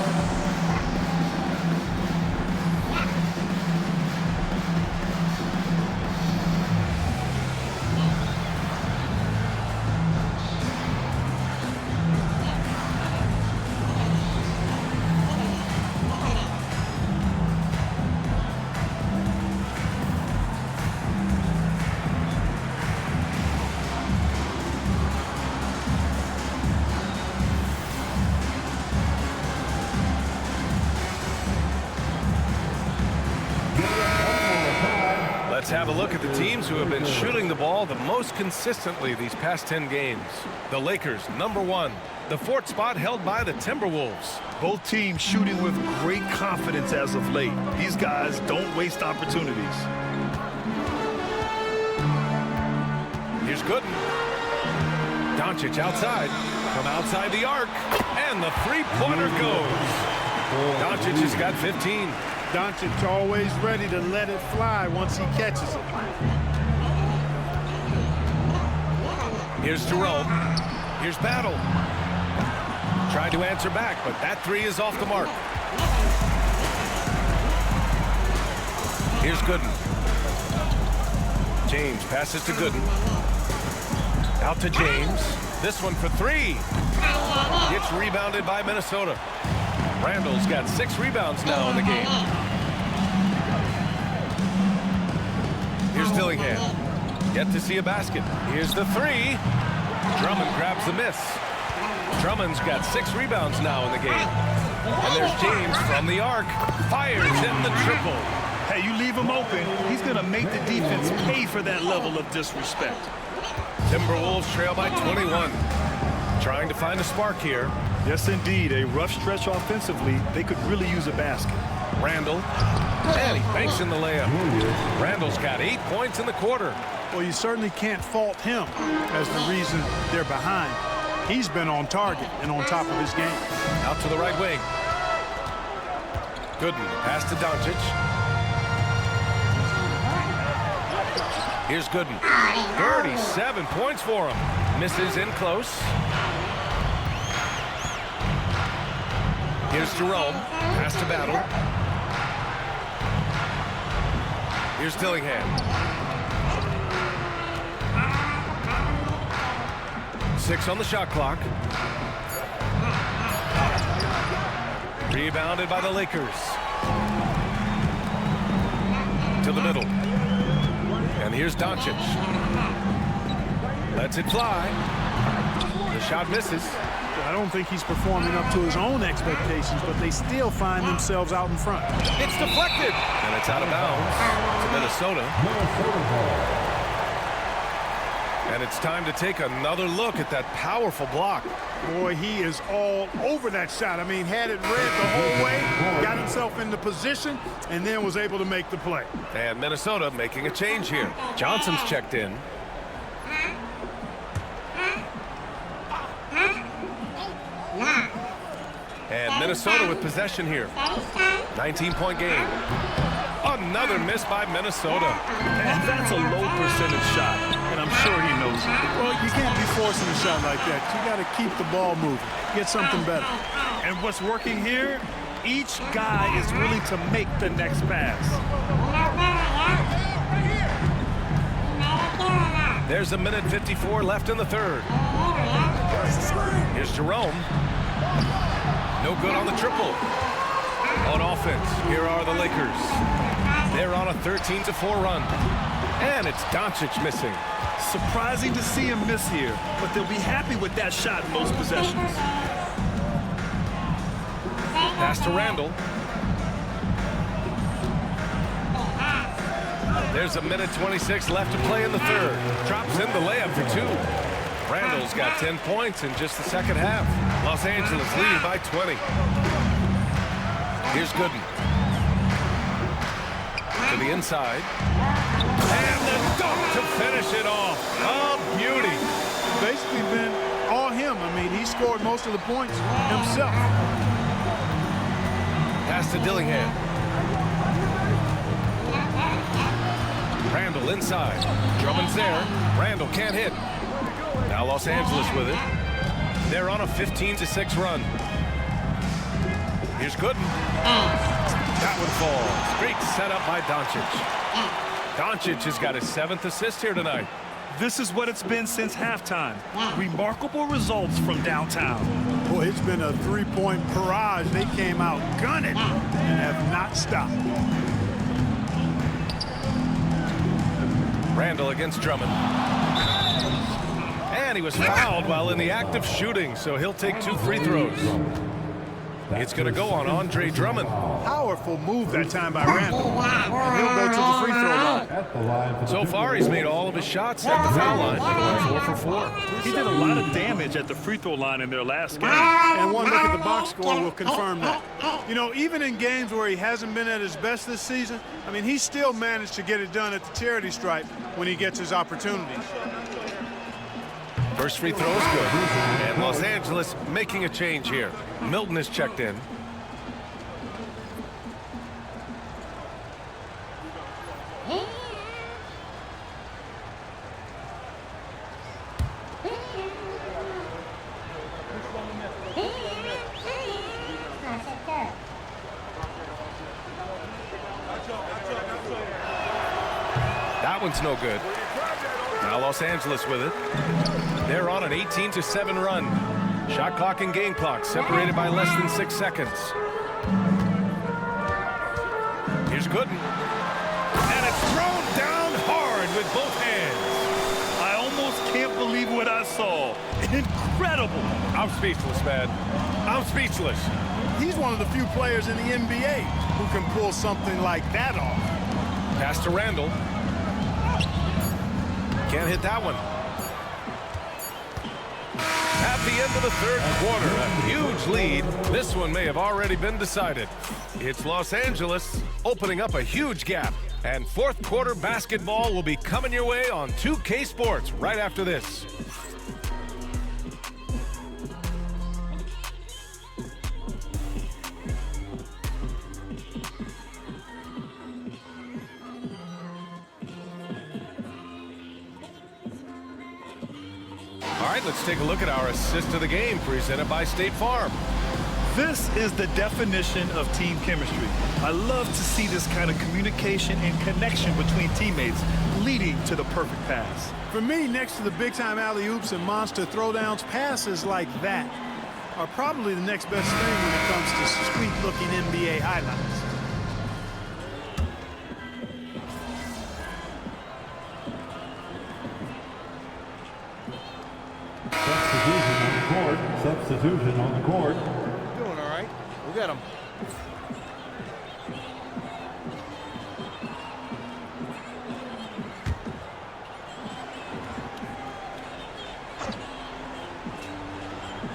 Let's have a look at the teams who have been shooting the ball the most consistently these past 10 games. The Lakers, #1. The 4th spot held by the Timberwolves. Both teams shooting with great confidence as of late. These guys don't waste opportunities. Here's Gooden. Doncic outside. From outside the arc. And the three-pointer goes. Doncic has got 15. Doncic always ready to let it fly once he catches it. Here's Jerome. Here's Battle. Tried to answer back, but that three is off the mark. Here's Gooden. James passes to Gooden. Out to James. This one for three. It's rebounded by Minnesota. Randall's got 6 rebounds now in the game. Here's Dillingham. Yet to see a basket. Here's the three. Drummond grabs the miss. Drummond's got 6 rebounds now in the game. And there's James from the arc. Fires in the triple. Hey, you leave him open, he's going to make the defense pay for that level of disrespect. Timberwolves trail by 21. Trying to find a spark here. Yes, indeed. A rough stretch offensively. They could really use a basket. Randall. And he banks in the layup. Randall's got 8 points in the quarter. Well, you certainly can't fault him as the reason they're behind. He's been on target and on top of his game. Out to the right wing. Gooden. Pass to Doncic. Here's Gooden. 37 points for him. Misses in close. Here's Jerome. Pass to Battle. Here's Dillingham. 6 on the shot clock. Rebounded by the Lakers. To the middle. And here's Doncic. Lets it fly. The shot misses. I don't think he's performing up to his own expectations, but they still find themselves out in front. It's deflected. And it's out of bounds to Minnesota. And it's time to take another look at that powerful block. Boy, he is all over that shot. I mean, had it read the whole way, got himself into position, and then was able to make the play. And Minnesota making a change here. Johnson's checked in. And Minnesota with possession here. 19-point game. Another miss by Minnesota. And that's a low percentage shot, and I'm sure he knows it. Well, you can't be forcing a shot like that. You got to keep the ball moving. Get something better. And what's working here, each guy is willing to make the next pass. There's a minute 54 left in the third. Here's Jerome. No good on the triple. On offense, here are the Lakers. They're on a 13-4 run. And it's Doncic missing. Surprising to see him miss here, but they'll be happy with that shot in most possessions. Pass to Randall. There's a minute 26 left to play in the third. Drops in the layup for two. Randall's got 10 points in just the second half. Los Angeles leading by 20. Here's Gooden. To the inside. And the dunk to finish it off. Oh, beauty. Basically been all him. I mean, he scored most of the points himself. Pass to Dillingham. Randall inside. Drummond's there. Randall can't hit. Now Los Angeles with it. They're on a 15-6 run. Here's Gooden. That one falls. Great setup by Doncic. Doncic has got his 7th assist here tonight. This is what it's been since halftime. Remarkable results from downtown. Boy, it's been a three-point barrage. They came out gunning and have not stopped. Randall against Drummond. And he was fouled while in the act of shooting, so he'll take 2 free throws. It's going to go on Andre Drummond. Powerful move that time by Randall. He'll go to the free throw line. So far, he's made all of his shots at the foul line. 4 for 4. He did a lot of damage at the free throw line in their last game. And one look at the box score will confirm that. You know, even in games where he hasn't been at his best this season, I mean, he still managed to get it done at the charity stripe when he gets his opportunities. First free throw is good. And Los Angeles making a change here. Milton is checked in. That one's no good. Now Los Angeles with it. They're on an 18-7 run. Shot clock and game clock separated by less than 6 seconds. Here's Gooden. And it's thrown down hard with both hands. I almost can't believe what I saw. Incredible. I'm speechless, man. I'm speechless. He's one of the few players in the NBA who can pull something like that off. Pass to Randall. Can't hit that one. At the end of the third quarter, a huge lead. This one may have already been decided. It's Los Angeles opening up a huge gap. And fourth quarter basketball will be coming your way on 2K Sports right after this. All right, let's take a look at our assist of the game presented by State Farm. This is the definition of team chemistry. I love to see this kind of communication and connection between teammates leading to the perfect pass. For me, next to the big-time alley-oops and monster throwdowns, passes like that are probably the next best thing when it comes to sweet-looking NBA highlights. Substitution on the court. Doing all right. We'll get him.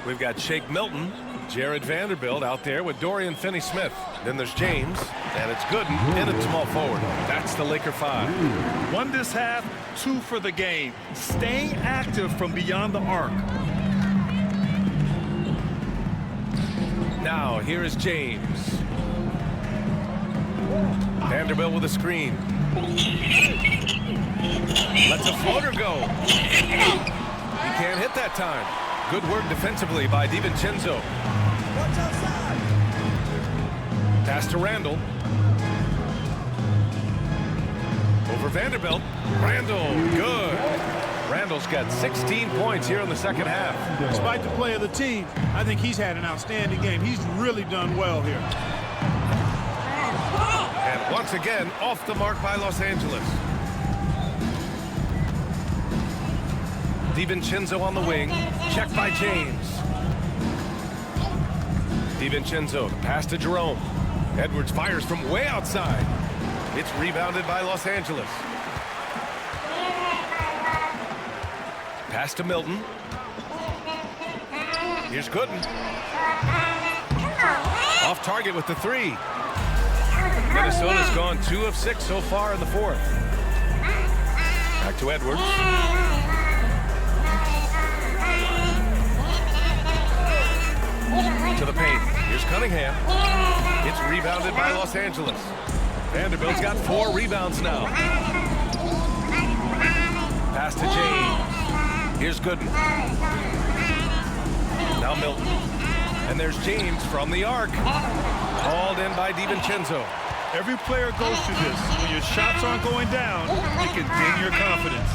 We've got Shake Milton, Jared Vanderbilt out there with Dorian Finney-Smith. Then there's James, and it's Gooden in at small forward. That's the Laker 5. One this half, 2 for the game. Staying active from beyond the arc. Now, here is James. Vanderbilt with a screen. Lets a floater go. He can't hit that time. Good work defensively by DiVincenzo. Pass to Randall. Over Vanderbilt. Randall, good. Randall's got 16 points here in the second half. Despite the play of the team, I think he's had an outstanding game. He's really done well here. And once again, off the mark by Los Angeles. DiVincenzo on the wing. Checked by James. DiVincenzo, pass to Jerome. Edwards fires from way outside. It's rebounded by Los Angeles. Pass to Milton. Here's Gooden. Off target with the three. Minnesota's gone 2 of 6 so far in the fourth. Back to Edwards. To the paint. Here's Cunningham. It's rebounded by Los Angeles. Vanderbilt's got 4 rebounds now. Pass to James. Here's Gooden. Now Milton. And there's James from the arc. Hauled in by DiVincenzo. Every player goes through this. When your shots aren't going down, it can dim your confidence.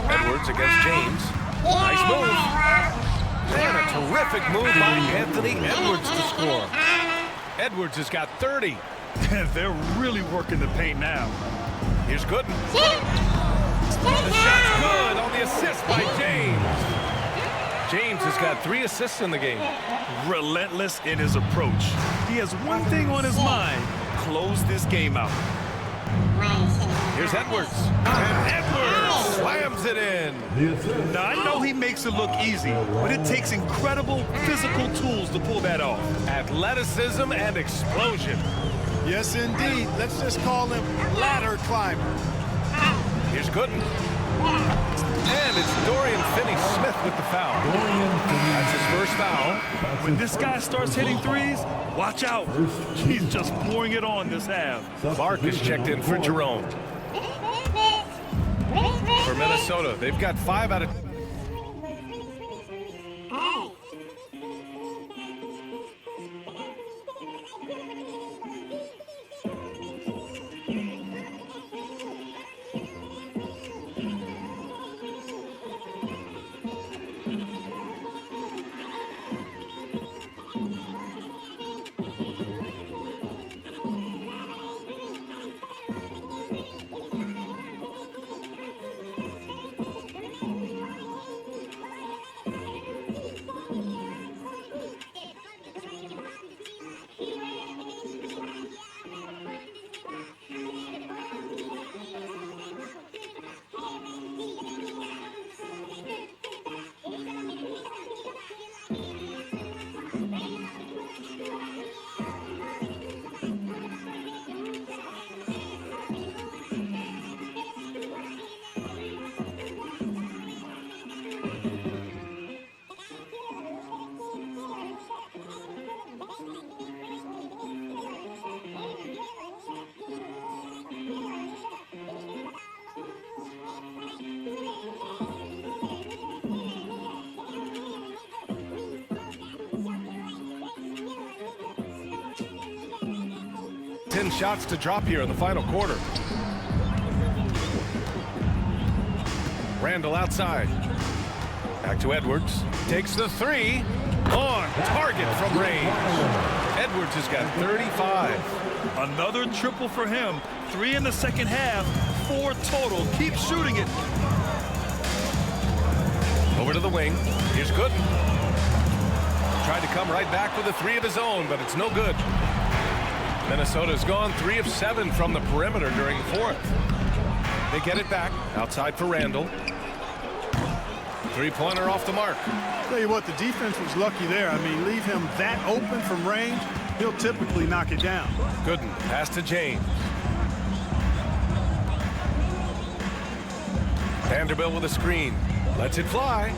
Edwards against James. Nice move. And a terrific move by Anthony Edwards to score. Edwards has got 30. They're really working the paint now. Here's Gooden. The shot's good on the assist by James. James has got 3 assists in the game. Relentless in his approach. He has one thing on his mind: close this game out. Here's Edwards. And Edwards slams it in. Now, I know he makes it look easy, but it takes incredible physical tools to pull that off. Athleticism and explosion. Yes, indeed. Let's just call him ladder climber. Here's Gooden. And it's Dorian Finney-Smith with the foul. That's his first foul. When this guy starts hitting threes, watch out. He's just pouring it on this half. Mark is checked in for Jerome. For Minnesota, they've got 5 out of... shots to drop here in the final quarter. Randall outside. Back to Edwards. Takes the 3. On target from range. Edwards has got 35. Another triple for him. 3 in the second half. 4 total. Keep shooting it. Over to the wing. Here's Gooden. Tried to come right back with a 3 of his own, but it's no good. Minnesota's gone 3 of 7 from the perimeter during the fourth. They get it back outside for Randall. 3-pointer off the mark. Tell you what, the defense was lucky there. I mean, leave him that open from range, he'll typically knock it down. Gooden, pass to James. Vanderbilt with a screen. Lets it fly.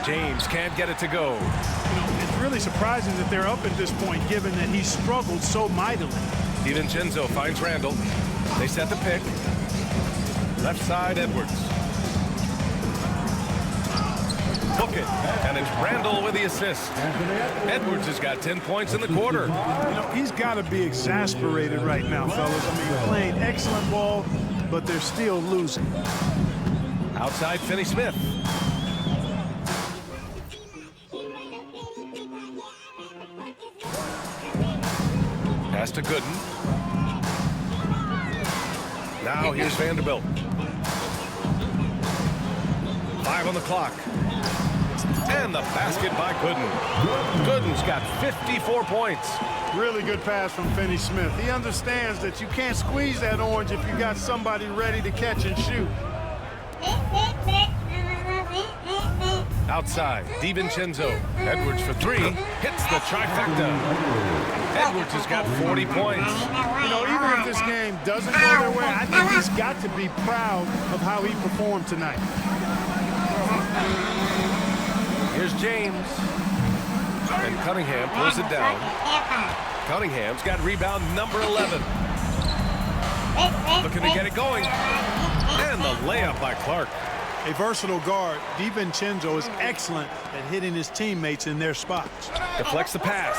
James can't get it to go. You know, it's really surprising that they're up at this point, given that he struggled so mightily. DiVincenzo finds Randall. They set the pick. Left side, Edwards. Book it, and it's Randall with the assist. Edwards has got 10 points in the quarter. You know, he's got to be exasperated right now, fellas. I mean, playing excellent ball, but they're still losing. Outside, Finney-Smith. Pass to Gooden. Now here's Vanderbilt. 5 on the clock. And the basket by Gooden. Gooden's got 54 points. Really good pass from Finney-Smith. He understands that you can't squeeze that orange if you got somebody ready to catch and shoot. Outside, DiVincenzo. Edwards for 3. Hits the trifecta. Edwards has got 40 points. You know, even if this game doesn't go their way, I think he's got to be proud of how he performed tonight. Here's James. And Cunningham pulls it down. Cunningham's got rebound number 11. Looking to get it going. And the layup by Clark. A versatile guard, DiVincenzo is excellent at hitting his teammates in their spots. Deflects the pass.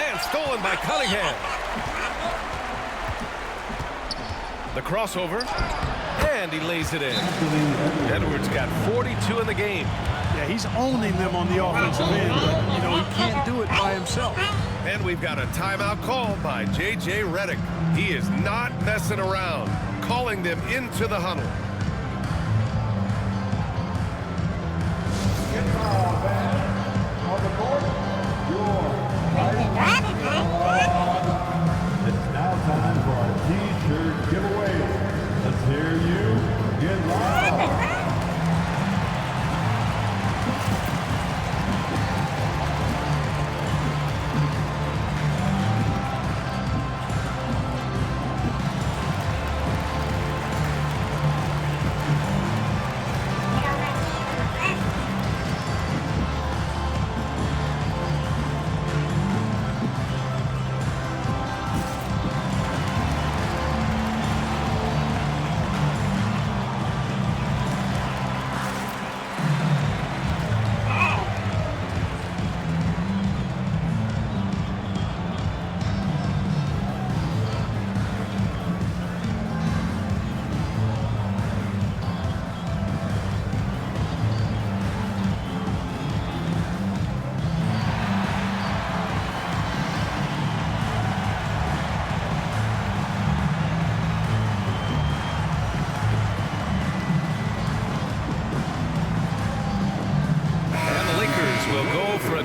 And stolen by Cunningham. The crossover. And he lays it in. Edwards got 42 in the game. Yeah, he's owning them on the offensive end, but, you know, he can't do it by himself. And we've got a timeout called by J.J. Redick. He is not messing around, calling them into the huddle. On the court, it's now time for our T-shirt giveaway. Let's hear you get loud.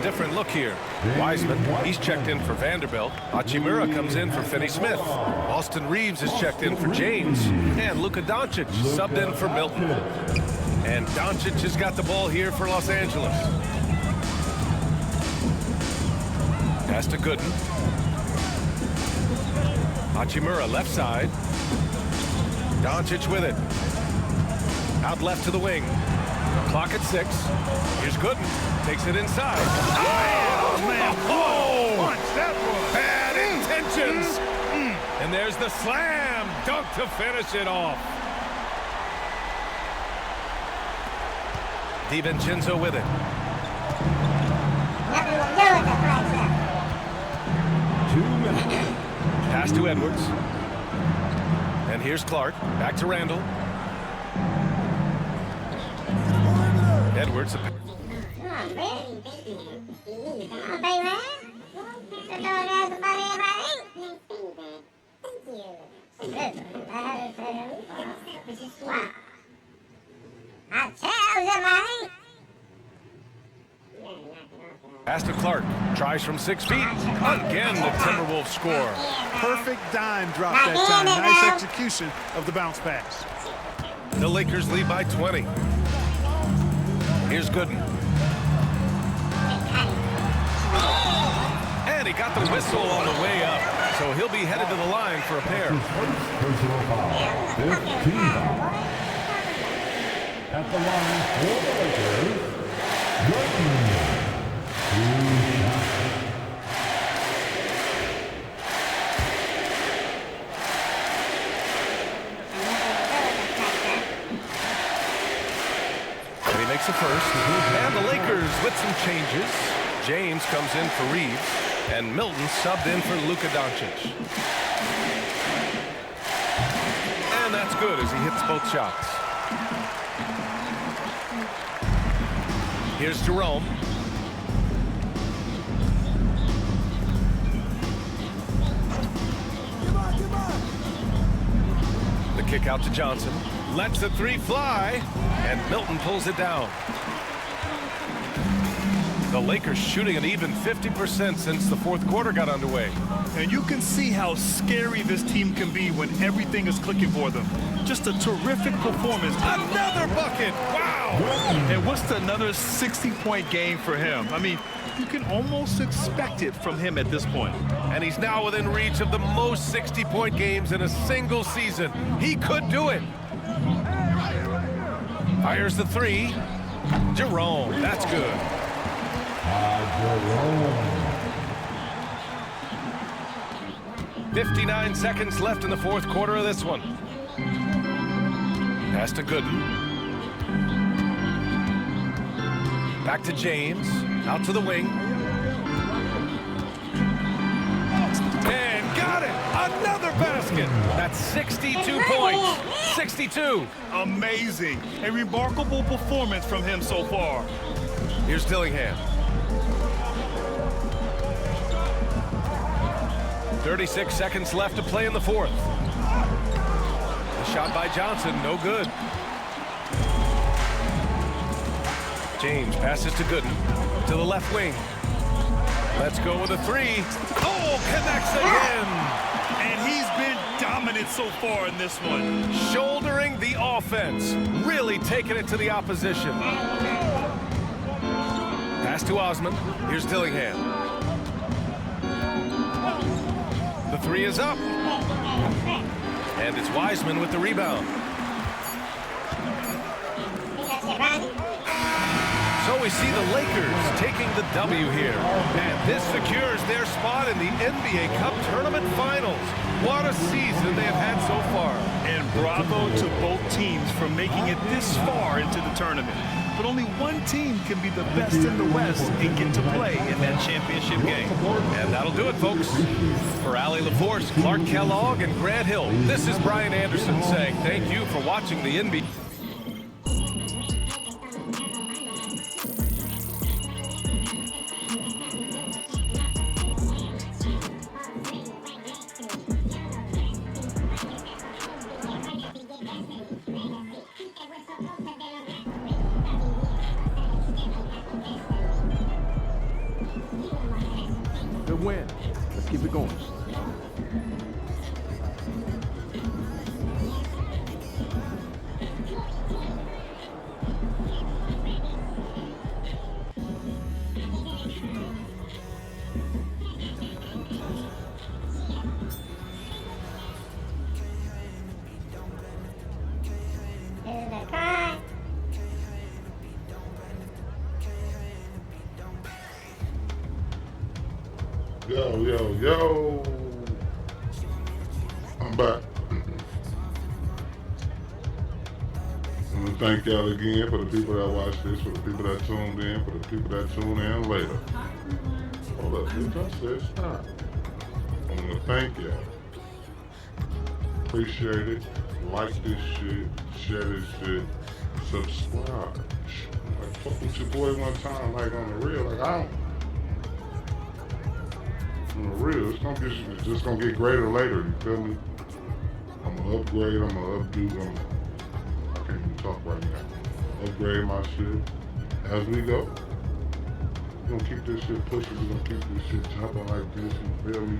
Different look here. Wiseman, he's checked in for Vanderbilt. Hachimura comes in for Finney-Smith. Austin Reeves is checked in for James. And Luka Doncic subbed in for Milton. And Doncic has got the ball here for Los Angeles. Pass to Gooden. Hachimura left side. Doncic with it. Out left to the wing. Clock at 6. Here's Gooden. Takes it inside. Oh, man. Oh! Punch, that was bad intentions. And there's the slam dunk to finish it off. DiVincenzo with it. 2 minutes. Pass to Edwards. And here's Clark. Back to Randall. Edwards. Pass to Clark. Tries from 6 feet. Again, the Timberwolves score. Perfect dime drop that time. Nice execution of the bounce pass. The Lakers lead by 20. Here's Gooden. And he got the whistle on the way up. So he'll be headed to the line for a pair. Personal foul. 15. At the line for the Lakers, Jordan. 2 shots. And he makes a first. And the Lakers with some changes. James comes in for Reeves. And Milton subbed in for Luka Doncic. And that's good as he hits both shots. Here's Jerome. The kick out to Johnson. Lets the three fly. And Milton pulls it down. The Lakers shooting an even 50% since the fourth quarter got underway. And you can see how scary this team can be when everything is clicking for them. Just a terrific performance. Another bucket! Wow! And what's another 60-point game for him? I mean, you can almost expect it from him at this point. And he's now within reach of the most 60-point games in a single season. He could do it. Fires the three. Jerome, that's good. 59 seconds left in the fourth quarter of this one. Pass to Gooden. Back to James. Out to the wing. And got it! Another basket! That's 62 points. 62. Amazing. A remarkable performance from him so far. Here's Dillingham. 36 seconds left to play in the fourth. The shot by Johnson, no good. James passes to Gooden, to the left wing. Let's go with a three. Oh, connects again. And he's been dominant so far in this one. Shouldering the offense, really taking it to the opposition. Pass to Osman. Here's Dillingham. The three is up. And it's Wiseman with the rebound. So we see the Lakers taking the W here. And this secures their spot in the NBA Cup Tournament Finals. What a season they have had so far. And bravo to both teams for making it this far into the tournament. But only one team can be the best in the West and get to play in that championship game. And that'll do it, folks. For Allie LaForce, Clark Kellogg, and Grant Hill, this is Brian Anderson saying thank you for watching the NBA. Good win. Let's keep it going. Yo. I'm back. I want to thank y'all again for the people that watched this, for the people that tuned in, for the people that tune in later. Hold up, bitch, I said stop. I want to thank y'all. Appreciate it. Like this shit, share this shit, subscribe. Like, fuck with your boy one time, like on the real, like I don't. On the real, it's just gonna get greater later, you feel me? I'm gonna upgrade, I'm gonna updo, I can't even talk right now. Upgrade my shit as we go. We're gonna keep this shit pushing, we're gonna keep this shit jumping like this, you feel me?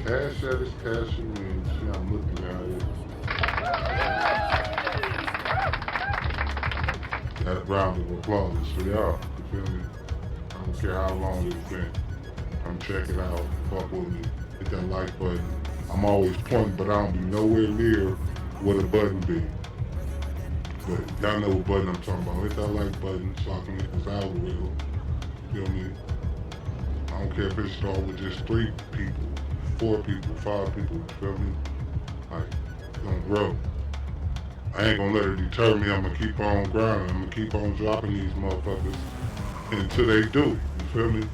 Cashaddictz, Cashum, and see I'm looking out here. That round of applause is for y'all, you feel me? I don't care how long it's been. Come check it out, fuck with me, hit that like button. I'm always pointing, but I don't be nowhere near where the button be. But y'all know what button I'm talking about. Hit that like button so I can hit this algorithm. Feel me? I don't care if it start with just 3 people, 4 people, 5 people, feel me? Like, it's gonna grow. I ain't gonna let it deter me. I'm gonna keep on grinding. I'm gonna keep on dropping these motherfuckers until they do. You feel me?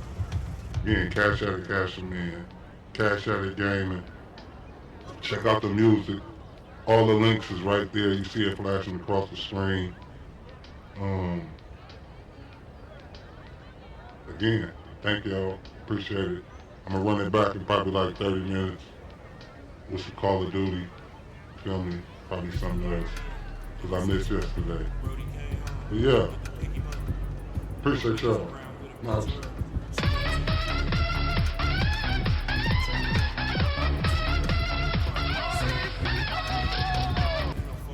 Again, Cashaddictz, Cashum, man. Cashaddictz Gaming. Check out the music. All the links is right there. You see it flashing across the screen. Again, thank y'all. Appreciate it. I'm gonna run it back in probably like 30 minutes with some Call of Duty. Feel me? Probably something else. Because I missed yesterday. But yeah. Appreciate y'all. Nice.